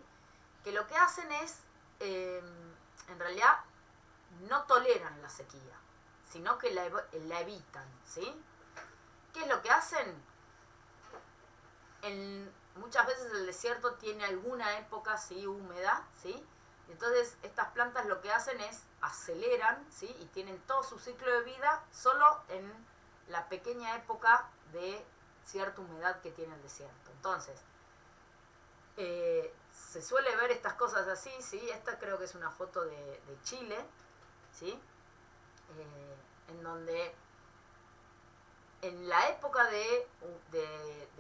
Que lo que hacen es, en realidad, no toleran la sequía, sino que la evitan, ¿sí? ¿Qué es lo que hacen? Muchas veces el desierto tiene alguna época, ¿sí? Húmeda, ¿sí? Entonces estas plantas lo que hacen es aceleran, ¿sí? Y tienen todo su ciclo de vida solo en la pequeña época de cierta humedad que tiene el desierto. Entonces, se suele ver estas cosas así, ¿sí? Esta creo que es una foto de Chile, ¿sí? En donde en la época de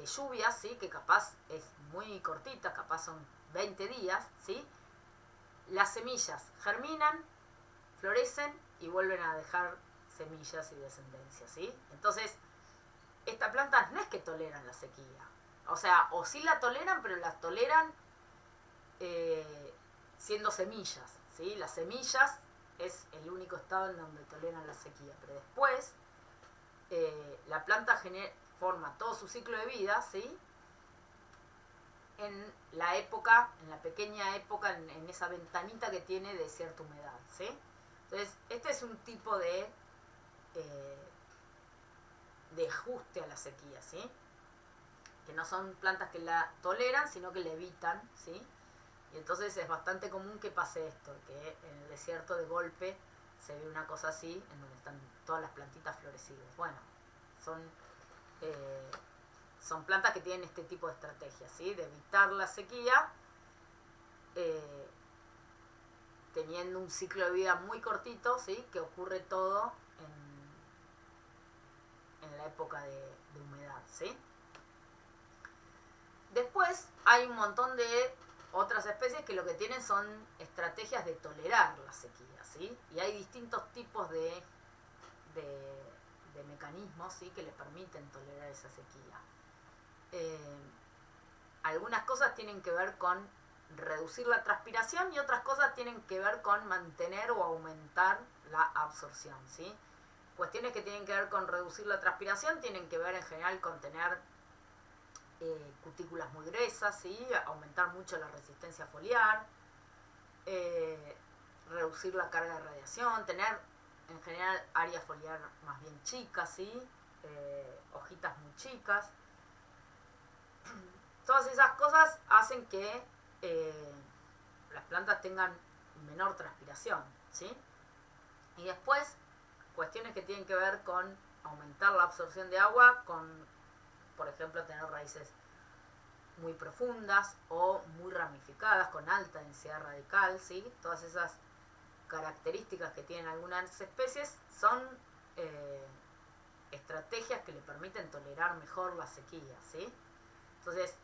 lluvias, ¿sí? Que capaz es muy cortita, capaz son 20 días, ¿sí? Las semillas germinan, florecen y vuelven a dejar semillas y descendencia, ¿sí? Entonces, estas plantas no es que toleran la sequía. O sea, o sí la toleran, pero la toleran siendo semillas, ¿sí? Las semillas es el único estado en donde toleran la sequía. Pero después, la planta forma todo su ciclo de vida, ¿sí? En la época, en la pequeña época, en esa ventanita que tiene de cierta humedad, ¿sí? Entonces, este es un tipo de ajuste a la sequía, ¿sí? Que no son plantas que la toleran, sino que la evitan, ¿sí? Y entonces es bastante común que pase esto, que en el desierto de golpe se ve una cosa así, en donde están todas las plantitas florecidas. Bueno, son plantas que tienen este tipo de estrategia, ¿sí? De evitar la sequía, teniendo un ciclo de vida muy cortito, ¿sí? Que ocurre todo en la época de humedad, ¿sí? Después hay un montón de otras especies que lo que tienen son estrategias de tolerar la sequía, ¿sí? Y hay distintos tipos de mecanismos, ¿sí? Que le permiten tolerar esa sequía. Algunas cosas tienen que ver con reducir la transpiración y otras cosas tienen que ver con mantener o aumentar la absorción, ¿sí? Cuestiones que tienen que ver con reducir la transpiración tienen que ver en general con tener cutículas muy gruesas, ¿sí? Aumentar mucho la resistencia foliar, reducir la carga de radiación, tener en general área foliar más bien chicas, ¿sí? Hojitas muy chicas. Todas esas cosas hacen que las plantas tengan menor transpiración, ¿sí? Y después, cuestiones que tienen que ver con aumentar la absorción de agua, con, por ejemplo, tener raíces muy profundas o muy ramificadas, con alta densidad radical, ¿sí? Todas esas características que tienen algunas especies son estrategias que le permiten tolerar mejor la sequía, ¿sí? Entonces,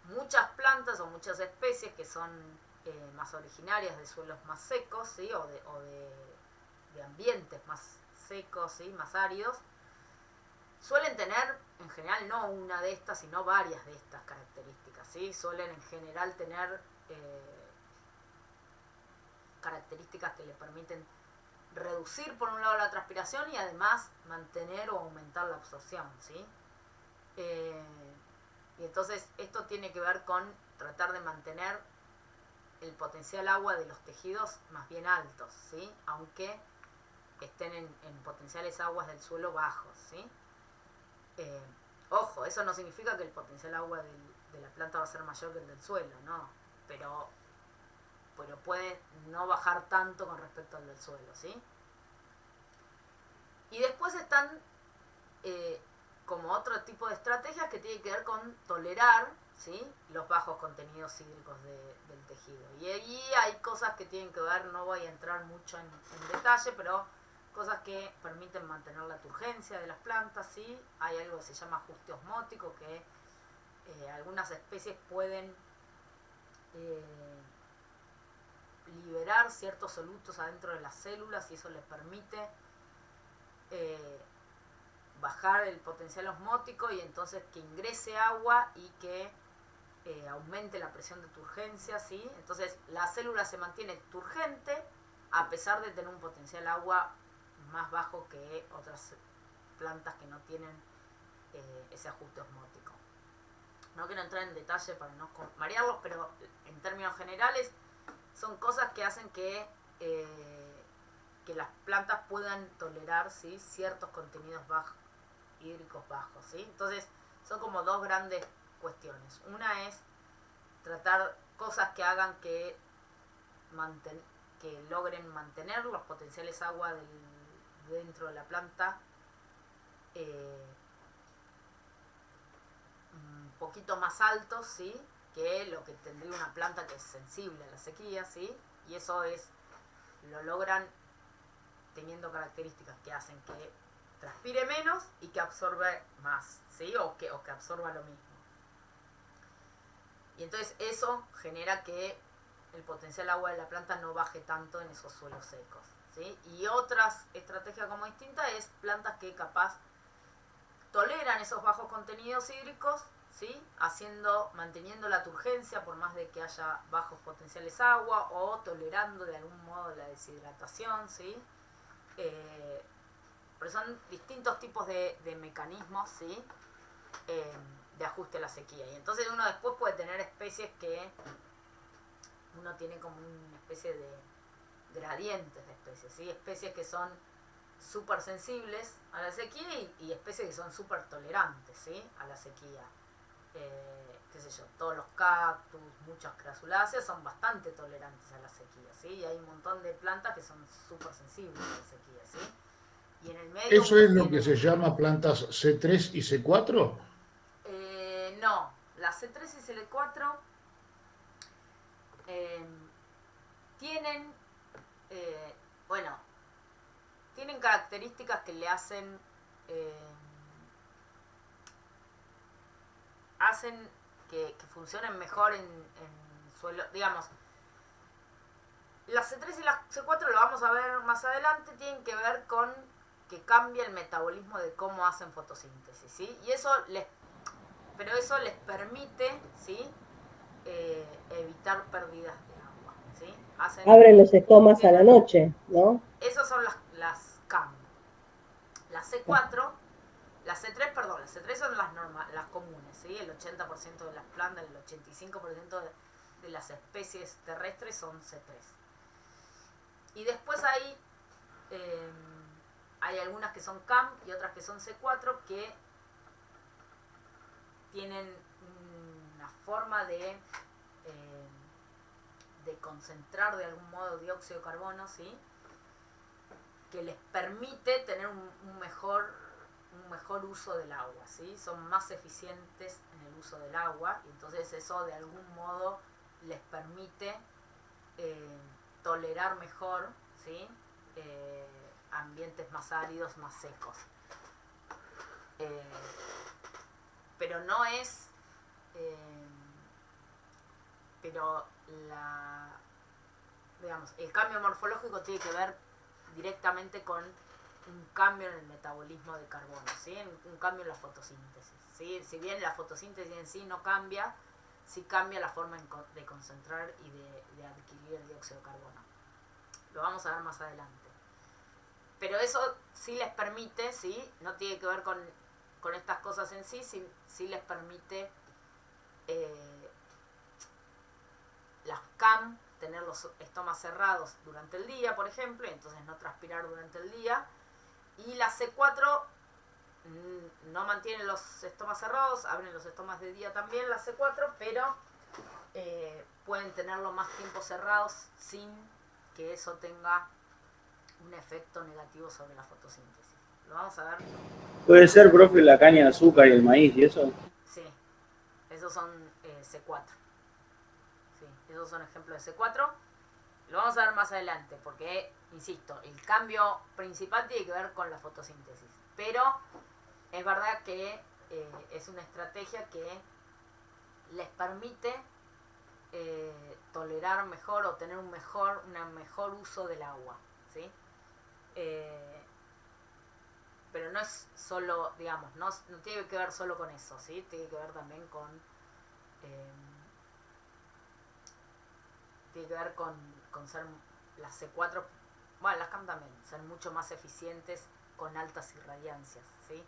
muchas plantas o muchas especies que son más originarias de suelos más secos, ¿sí? o de ambientes más secos, ¿sí? Más áridos, suelen tener, en general, no una de estas, sino varias de estas características, ¿sí? Suelen en general tener características que le permiten reducir por un lado la transpiración y además mantener o aumentar la absorción, ¿sí? Y entonces esto tiene que ver con tratar de mantener el potencial agua de los tejidos más bien altos, ¿sí? Aunque estén en potenciales aguas del suelo bajos, ¿sí? Ojo, eso no significa que el potencial agua de la planta va a ser mayor que el del suelo, ¿no? Pero puede no bajar tanto con respecto al del suelo, ¿sí? Y después están como otro tipo de estrategias que tienen que ver con tolerar, ¿sí? Los bajos contenidos hídricos del tejido. Y ahí hay cosas que tienen que ver, no voy a entrar mucho en detalle, pero cosas que permiten mantener la turgencia de las plantas, ¿sí? Hay algo que se llama ajuste osmótico, que algunas especies pueden liberar ciertos solutos adentro de las células y eso les permite bajar el potencial osmótico y entonces que ingrese agua y que aumente la presión de turgencia, ¿sí? Entonces la célula se mantiene turgente a pesar de tener un potencial agua más bajo que otras plantas que no tienen ese ajuste osmótico. No quiero entrar en detalle para no marearlos, pero en términos generales son cosas que hacen que las plantas puedan tolerar, ¿sí? Ciertos contenidos hídricos bajos, ¿sí? Entonces son como dos grandes cuestiones. Una es tratar cosas que hagan que logren mantener los potenciales agua dentro de la planta un poquito más altos, ¿sí? Que lo que tendría una planta que es sensible a la sequía, ¿sí? Y eso lo logran teniendo características que hacen que transpire menos y que absorbe más, ¿sí? O que absorba lo mismo. Y entonces eso genera que el potencial agua de la planta no baje tanto en esos suelos secos, ¿sí? Y otra estrategia como distinta es plantas que capaz toleran esos bajos contenidos hídricos, ¿sí? Manteniendo la turgencia por más de que haya bajos potenciales agua o tolerando de algún modo la deshidratación, ¿sí? Pero son distintos tipos de mecanismos, ¿sí? De ajuste a la sequía. Y entonces uno después puede tener especies que uno tiene como una especie de gradientes de especies, ¿sí? Especies que son súper sensibles a la sequía y especies que son súper tolerantes, ¿sí? A la sequía. Qué sé yo, todos los cactus, muchas crasuláceas son bastante tolerantes a la sequía, ¿sí? Y hay un montón de plantas que son súper sensibles a la sequía, ¿sí? Y en el medio ¿Eso es lo que se llama plantas C3 y C4? No, las C3 y C4 tienen, tienen características que le hacen que funcionen mejor en suelo, digamos. Las C3 y las C4, lo vamos a ver más adelante, tienen que ver con que cambia el metabolismo de cómo hacen fotosíntesis, ¿sí? Y eso les permite, ¿sí? Evitar pérdidas de agua, ¿sí? Abren los estomas a la noche, ¿no? Esas son las CAM. Las C4, las C3 son las comunes, ¿sí? El 80% de las plantas, el 85% de las especies terrestres son C3. Y después hay algunas que son CAM y otras que son C4 que tienen una forma de concentrar de algún modo dióxido de carbono, ¿sí? Que les permite tener un mejor uso del agua, ¿sí? Son más eficientes en el uso del agua y entonces eso de algún modo les permite tolerar mejor, ¿sí? Ambientes más áridos, más secos. Pero no es... digamos, el cambio morfológico tiene que ver directamente con un cambio en el metabolismo de carbono, ¿sí? Un cambio en la fotosíntesis, ¿sí? Si bien la fotosíntesis en sí no cambia, sí cambia la forma de concentrar y de adquirir el dióxido de carbono. Lo vamos a ver más adelante. Pero eso sí les permite, ¿sí? No tiene que ver con estas cosas en sí, sí les permite las CAM tener los estomas cerrados durante el día, por ejemplo, y entonces no transpirar durante el día. Y la C4 no mantienen los estomas cerrados, abren los estomas de día también, la C4, pero pueden tenerlo más tiempo cerrados sin que eso tenga un efecto negativo sobre la fotosíntesis. Lo vamos a ver. ¿Puede ser, profe, la caña de azúcar y el maíz y eso? Sí, esos son C4. Sí, esos son ejemplos de C4. Lo vamos a ver más adelante porque, insisto, el cambio principal tiene que ver con la fotosíntesis. Pero es verdad que es una estrategia que les permite tolerar mejor o tener un mejor uso del agua, ¿sí? Pero no es solo, digamos, no tiene que ver solo con eso, ¿sí? Tiene que ver también con ser las C4, bueno, las CAM también, ser mucho más eficientes con altas irradiancias, ¿sí?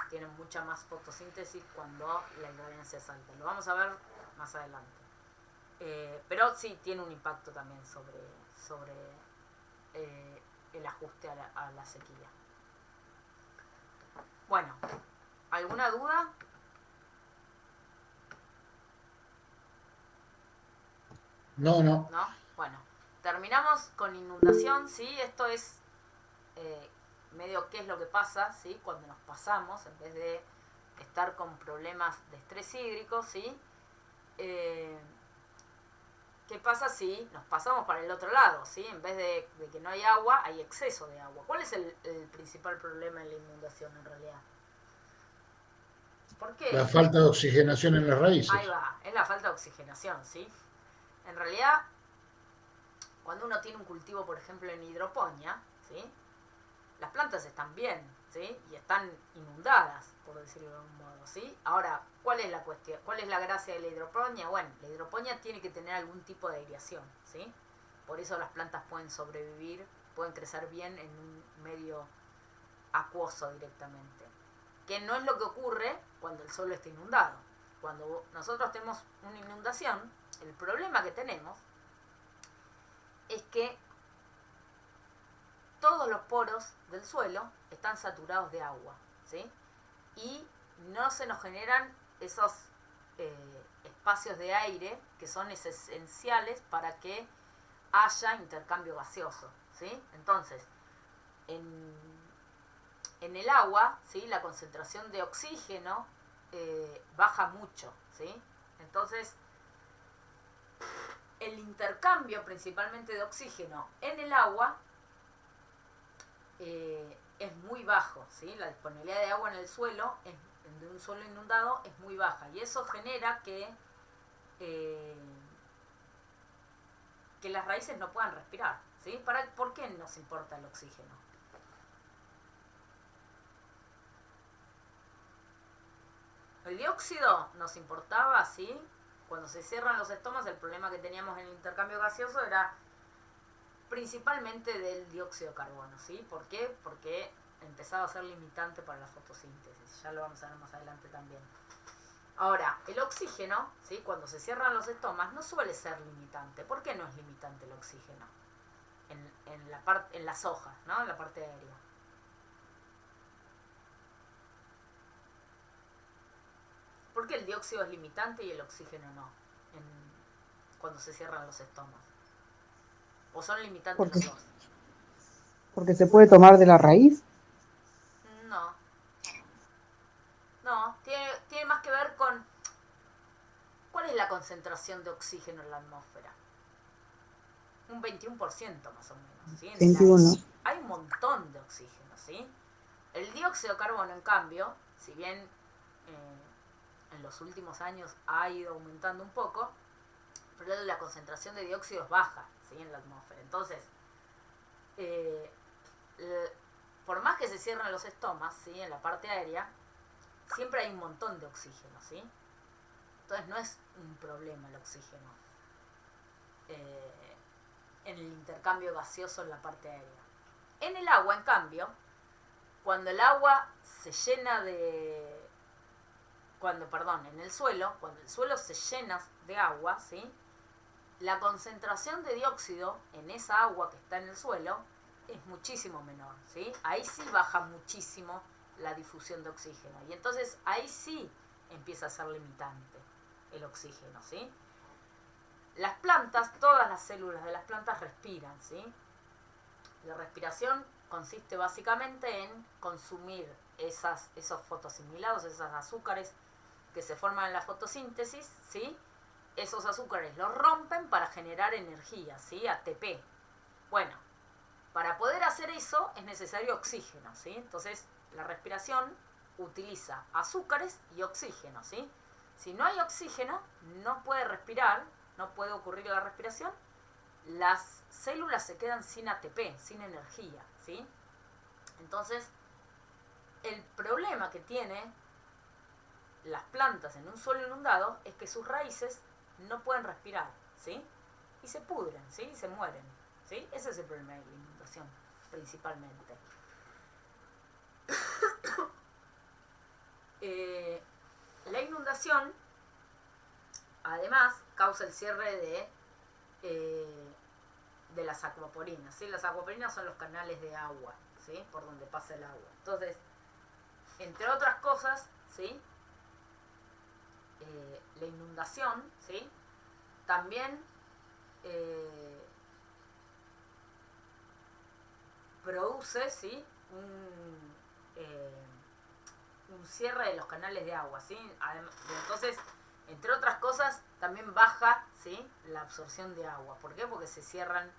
Tienen mucha más fotosíntesis cuando la irradiancia es alta. Lo vamos a ver más adelante. Pero sí tiene un impacto también sobre el ajuste a la sequía. Bueno, ¿alguna duda? No. ¿No? Bueno, terminamos con inundación, ¿sí? Esto es medio qué es lo que pasa, ¿sí? Cuando nos pasamos, en vez de estar con problemas de estrés hídrico, ¿sí? ¿Qué pasa si nos pasamos para el otro lado, ¿sí? En vez de que no hay agua, hay exceso de agua. ¿Cuál es el principal problema en la inundación en realidad? ¿Por qué? La falta de oxigenación en las raíces. Ahí va, es la falta de oxigenación, ¿sí? En realidad, cuando uno tiene un cultivo, por ejemplo, en hidroponía, ¿sí? Las plantas están bien, ¿sí? Y están inundadas, por decirlo de algún modo, ¿sí? Ahora, ¿cuál es la cuestión? ¿Cuál es la gracia de la hidroponía? Bueno, la hidroponía tiene que tener algún tipo de aireación, ¿sí? Por eso las plantas pueden sobrevivir, pueden crecer bien en un medio acuoso directamente. Que no es lo que ocurre cuando el suelo está inundado. Cuando nosotros tenemos una inundación, el problema que tenemos es que todos los poros del suelo están saturados de agua, ¿sí? Y no se nos generan esos espacios de aire que son esenciales para que haya intercambio gaseoso, ¿sí? Entonces, en el agua, ¿sí? La concentración de oxígeno baja mucho, ¿sí? Entonces, el intercambio principalmente de oxígeno en el agua es muy bajo, ¿sí? La disponibilidad de agua en el suelo, de un suelo inundado, es muy baja. Y eso genera que las raíces no puedan respirar, ¿sí? ¿Por qué nos importa el oxígeno? El dióxido nos importaba, ¿sí? Cuando se cierran los estomas, el problema que teníamos en el intercambio gaseoso era principalmente del dióxido de carbono, ¿sí? ¿Por qué? Porque empezaba a ser limitante para la fotosíntesis. Ya lo vamos a ver más adelante también. Ahora, el oxígeno, ¿sí? Cuando se cierran los estomas, no suele ser limitante. ¿Por qué no es limitante el oxígeno? En las hojas, ¿no? En la parte aérea. ¿Por qué el dióxido es limitante y el oxígeno no? Cuando se cierran los estomas. ¿O son limitantes los dos? ¿Porque se puede tomar de la raíz? No. No, tiene más que ver con... ¿Cuál es la concentración de oxígeno en la atmósfera? Un 21% más o menos, ¿sí? 21. Hay un montón de oxígeno, ¿sí? El dióxido de carbono, en cambio, si bien en los últimos años ha ido aumentando un poco, pero la concentración de dióxido es baja, ¿sí? En la atmósfera. Entonces, por más que se cierren los estomas, ¿sí? En la parte aérea, siempre hay un montón de oxígeno, ¿sí? Entonces no es un problema el oxígeno en el intercambio gaseoso en la parte aérea. En el agua, en cambio, cuando el agua se llena de... en el suelo, cuando el suelo se llena de agua, ¿sí? La concentración de dióxido en esa agua que está en el suelo es muchísimo menor, ¿sí? Ahí sí baja muchísimo la difusión de oxígeno. Y entonces ahí sí empieza a ser limitante el oxígeno, ¿sí? Las plantas, todas las células de las plantas respiran, ¿sí? La respiración consiste básicamente en consumir esos fotosimilados, esos azúcares que se forman en la fotosíntesis, ¿sí? Esos azúcares los rompen para generar energía, ¿sí? ATP. Bueno, para poder hacer eso es necesario oxígeno, ¿sí? Entonces, la respiración utiliza azúcares y oxígeno, ¿sí? Si no hay oxígeno, no puede respirar, no puede ocurrir la respiración, las células se quedan sin ATP, sin energía, ¿sí? Entonces, el problema que tiene las plantas en un suelo inundado es que sus raíces no pueden respirar, ¿sí? Y se pudren, ¿sí? Y se mueren, ¿sí? Ese es el problema de la inundación, principalmente. La inundación, además, causa el cierre de las acuaporinas, ¿sí? Las acuaporinas son los canales de agua, ¿sí? Por donde pasa el agua. Entonces, entre otras cosas, ¿sí? La inundación, ¿sí? También produce, ¿sí? Un cierre de los canales de agua, ¿sí? Entonces, entre otras cosas, también baja, ¿sí? La absorción de agua. ¿Por qué? Porque se cierran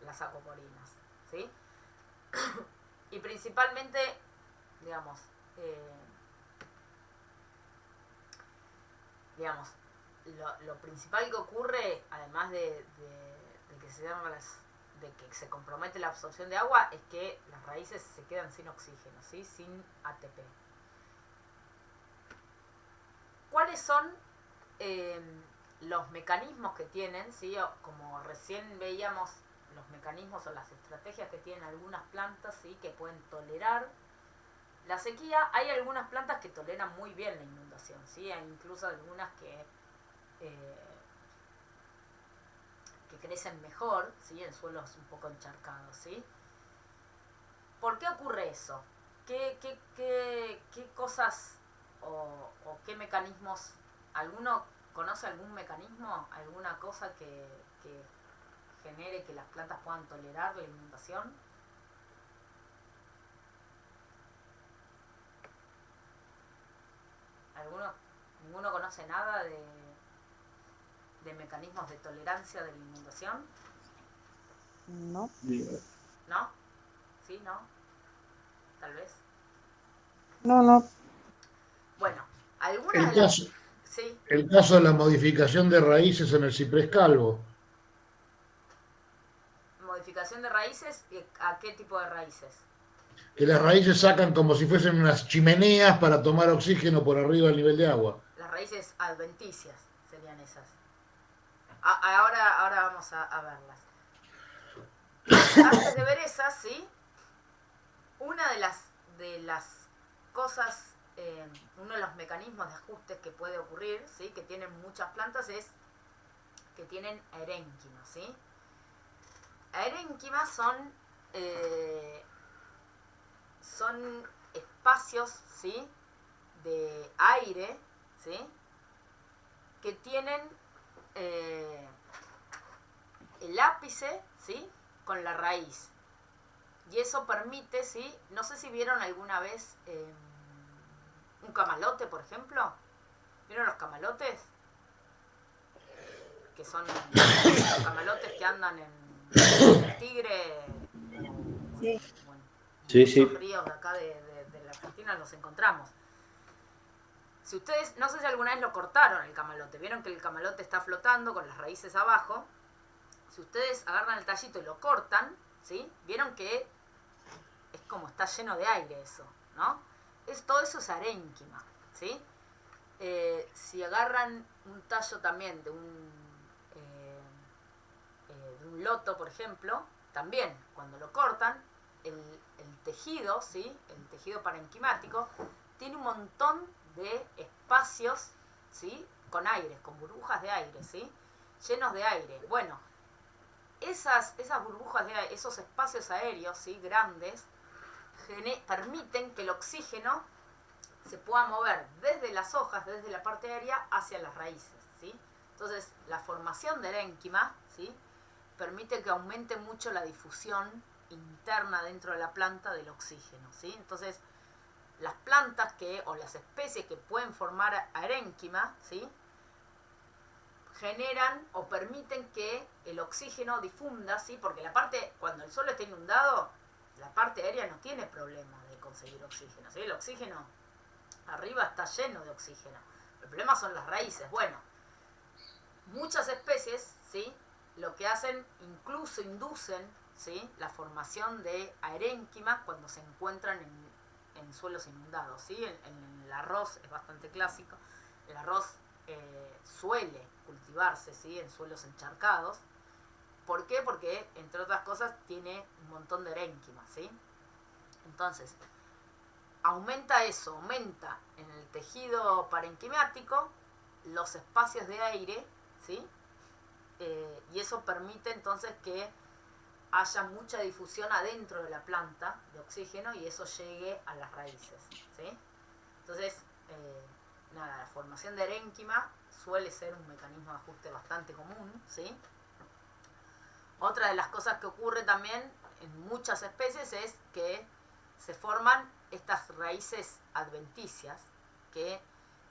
las acuaporinas, ¿sí? Y principalmente, digamos, lo principal que ocurre, además de que se cierran de que se compromete la absorción de agua, es que las raíces se quedan sin oxígeno, ¿sí? Sin ATP. ¿Cuáles son los mecanismos que tienen, ¿sí? Como recién veíamos, los mecanismos o las estrategias que tienen algunas plantas, ¿sí? Que pueden tolerar la sequía. Hay algunas plantas que toleran muy bien la inundación, ¿sí? Hay incluso algunas que crecen mejor, ¿sí? En suelos un poco encharcados, ¿sí? ¿Por qué ocurre eso? ¿Qué cosas o qué mecanismos? ¿Alguno conoce algún mecanismo, alguna cosa que genere que las plantas puedan tolerar la inundación? ¿Ninguno conoce nada de mecanismos de tolerancia de la inundación? No. ¿No? ¿Sí? ¿No? Tal vez. No. Bueno, ¿sí? El caso de la modificación de raíces en el ciprés calvo. ¿Modificación de raíces? ¿A qué tipo de raíces? Que las raíces sacan como si fuesen unas chimeneas para tomar oxígeno por arriba del nivel de agua. Las raíces adventicias serían esas. Ahora vamos a verlas. Antes de ver esas, ¿sí? Una de las cosas, uno de los mecanismos de ajustes que puede ocurrir, ¿sí? Que tienen muchas plantas, es que tienen aerénquimas, ¿sí? Aerénquimas son espacios, ¿sí? De aire, ¿sí? Que tienen el ápice, ¿sí? Con la raíz. Y eso permite, ¿sí? No sé si vieron alguna vez un camalote, por ejemplo. ¿Vieron los camalotes? Que son los camalotes que andan en el Tigre. Sí. Bueno, Sí, en muchos sí. ríos de acá de la Argentina los encontramos. Si ustedes, no sé si alguna vez lo cortaron el camalote, vieron que el camalote está flotando con las raíces abajo. Si ustedes agarran el tallito y lo cortan, ¿sí? Vieron que es como está lleno de aire eso, ¿no? Todo eso es arénquima, ¿sí? Si agarran un tallo también de un loto, por ejemplo, también cuando lo cortan, el tejido, ¿sí? El tejido parenquimático tiene un montón de espacios, ¿sí? Con aire, con burbujas de aire, ¿sí? Llenos de aire. Bueno, esas burbujas de aire, esos espacios aéreos, ¿sí? Grandes, permiten que el oxígeno se pueda mover desde las hojas, desde la parte aérea, hacia las raíces, ¿sí? Entonces, la formación de erénquima, ¿sí? Permite que aumente mucho la difusión interna dentro de la planta del oxígeno, ¿sí? Entonces, las plantas o las especies que pueden formar arénquima, ¿sí? Generan o permiten que el oxígeno difunda, ¿sí? Porque cuando el suelo está inundado, la parte aérea no tiene problema de conseguir oxígeno, ¿sí? El oxígeno arriba está lleno de oxígeno. El problema son las raíces. Bueno, muchas especies, ¿sí? Lo que hacen, incluso inducen, ¿sí? La formación de arénquima cuando se encuentran en suelos inundados, ¿sí? En el arroz es bastante clásico. El arroz suele cultivarse, ¿sí? En suelos encharcados. ¿Por qué? Porque, entre otras cosas, tiene un montón de erénquima, ¿sí? Entonces, aumenta en el tejido parenquimático los espacios de aire, ¿sí? Y eso permite entonces que haya mucha difusión adentro de la planta de oxígeno y eso llegue a las raíces, ¿sí? Entonces, la formación de erénquima suele ser un mecanismo de ajuste bastante común, ¿sí? Otra de las cosas que ocurre también en muchas especies es que se forman estas raíces adventicias, que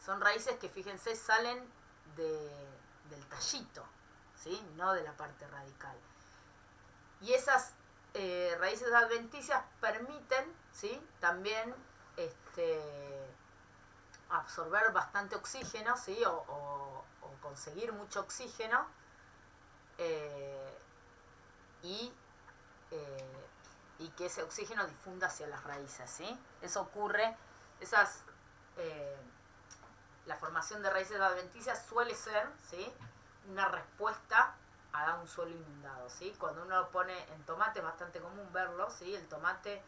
son raíces que, fíjense, salen del tallito, ¿sí? No de la parte radical. Y esas raíces adventicias permiten, ¿sí? También absorber bastante oxígeno, ¿sí? O conseguir mucho oxígeno y que ese oxígeno difunda hacia las raíces, ¿sí? Eso ocurre, la formación de raíces adventicias suele ser, ¿sí? Una respuesta a un suelo inundado, ¿sí? Cuando uno lo pone en tomate es bastante común verlo, ¿sí? El tomate,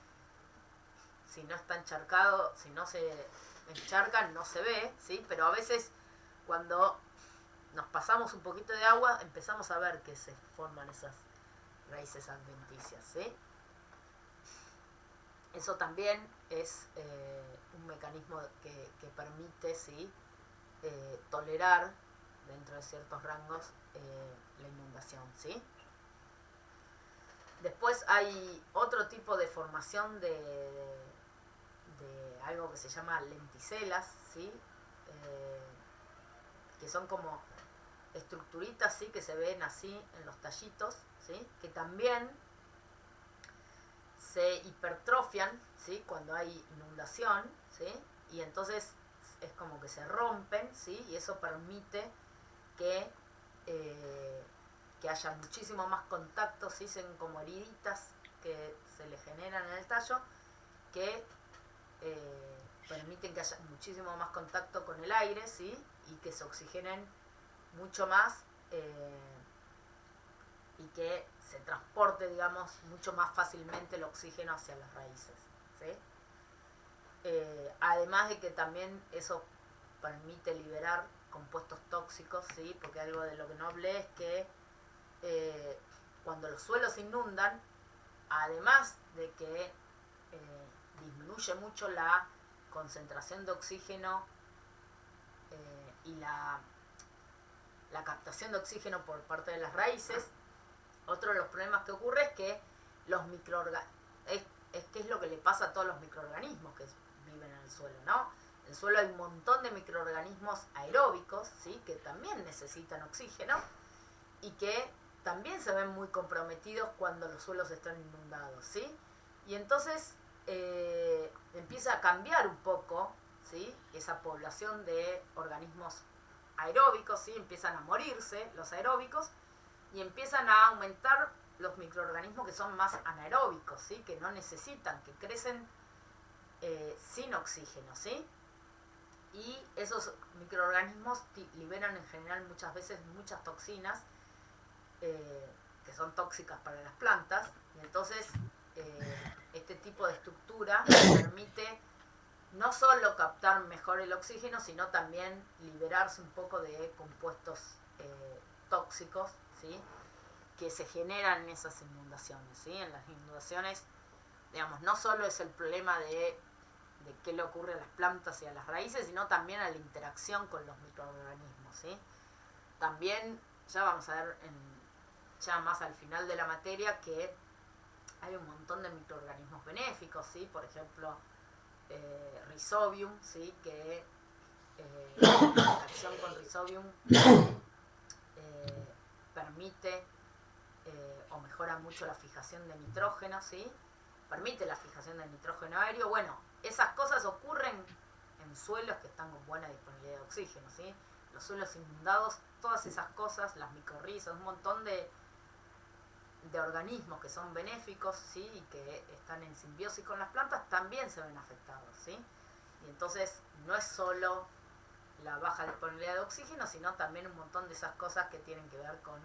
si no está encharcado, si no se encharca, no se ve, ¿sí? Pero a veces cuando nos pasamos un poquito de agua, empezamos a ver que se forman esas raíces adventicias, ¿sí? Eso también es un mecanismo que permite, ¿sí? Tolerar dentro de ciertos rangos la inundación, ¿sí? Después hay otro tipo de formación de algo que se llama lenticelas, ¿sí? Que son como estructuritas, ¿sí? Que se ven así en los tallitos, ¿sí? Que también se hipertrofian, ¿sí? Cuando hay inundación, ¿sí? Y entonces es como que se rompen, ¿sí? Y eso permite que haya muchísimo más contacto, ¿sí? Son como heriditas que se le generan en el tallo que permiten que haya muchísimo más contacto con el aire, ¿sí? Y que se oxigenen mucho más y que se transporte, digamos, mucho más fácilmente el oxígeno hacia las raíces, ¿sí? Además de que también eso permite liberar compuestos tóxicos, ¿sí? Porque algo de lo que no hablé es que cuando los suelos se inundan, además de que disminuye mucho la concentración de oxígeno y la captación de oxígeno por parte de las raíces, otro de los problemas que ocurre es que los ¿qué es lo que le pasa a todos los microorganismos que viven en el suelo, ¿no? En el suelo hay un montón de microorganismos aeróbicos, ¿sí? Que también necesitan oxígeno y que también se ven muy comprometidos cuando los suelos están inundados, ¿sí? Y entonces empieza a cambiar un poco, ¿sí? Esa población de organismos aeróbicos, ¿sí? Empiezan a morirse los aeróbicos y empiezan a aumentar los microorganismos que son más anaeróbicos, ¿sí? Que no necesitan, que crecen sin oxígeno, ¿sí? Y esos microorganismos liberan en general muchas veces muchas toxinas que son tóxicas para las plantas, y entonces este tipo de estructura permite no solo captar mejor el oxígeno, sino también liberarse un poco de compuestos tóxicos, ¿sí? Que se generan en esas inundaciones, ¿sí? En las inundaciones, digamos, no solo es el problema de qué le ocurre a las plantas y a las raíces, sino también a la interacción con los microorganismos, ¿sí? También, ya vamos a ver ya más al final de la materia, que hay un montón de microorganismos benéficos, ¿sí? Por ejemplo, Rhizobium, ¿sí? Que la interacción con Rhizobium permite o mejora mucho la fijación de nitrógeno, ¿sí? Permite la fijación de nitrógeno aéreo. Bueno, esas cosas ocurren en suelos que están con buena disponibilidad de oxígeno, ¿sí? Los suelos inundados, todas esas cosas, las micorrizas, un montón de organismos que son benéficos, ¿sí? Y que están en simbiosis con las plantas, también se ven afectados, ¿sí? Y entonces no es solo la baja disponibilidad de oxígeno, sino también un montón de esas cosas que tienen que ver con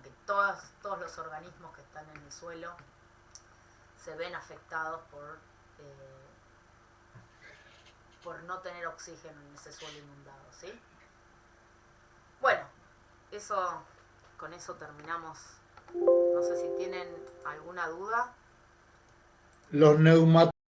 que todos los organismos que están en el suelo se ven afectados por no tener oxígeno en ese suelo inundado, ¿sí? Bueno, con eso terminamos. No sé si tienen alguna duda. Los neumáticos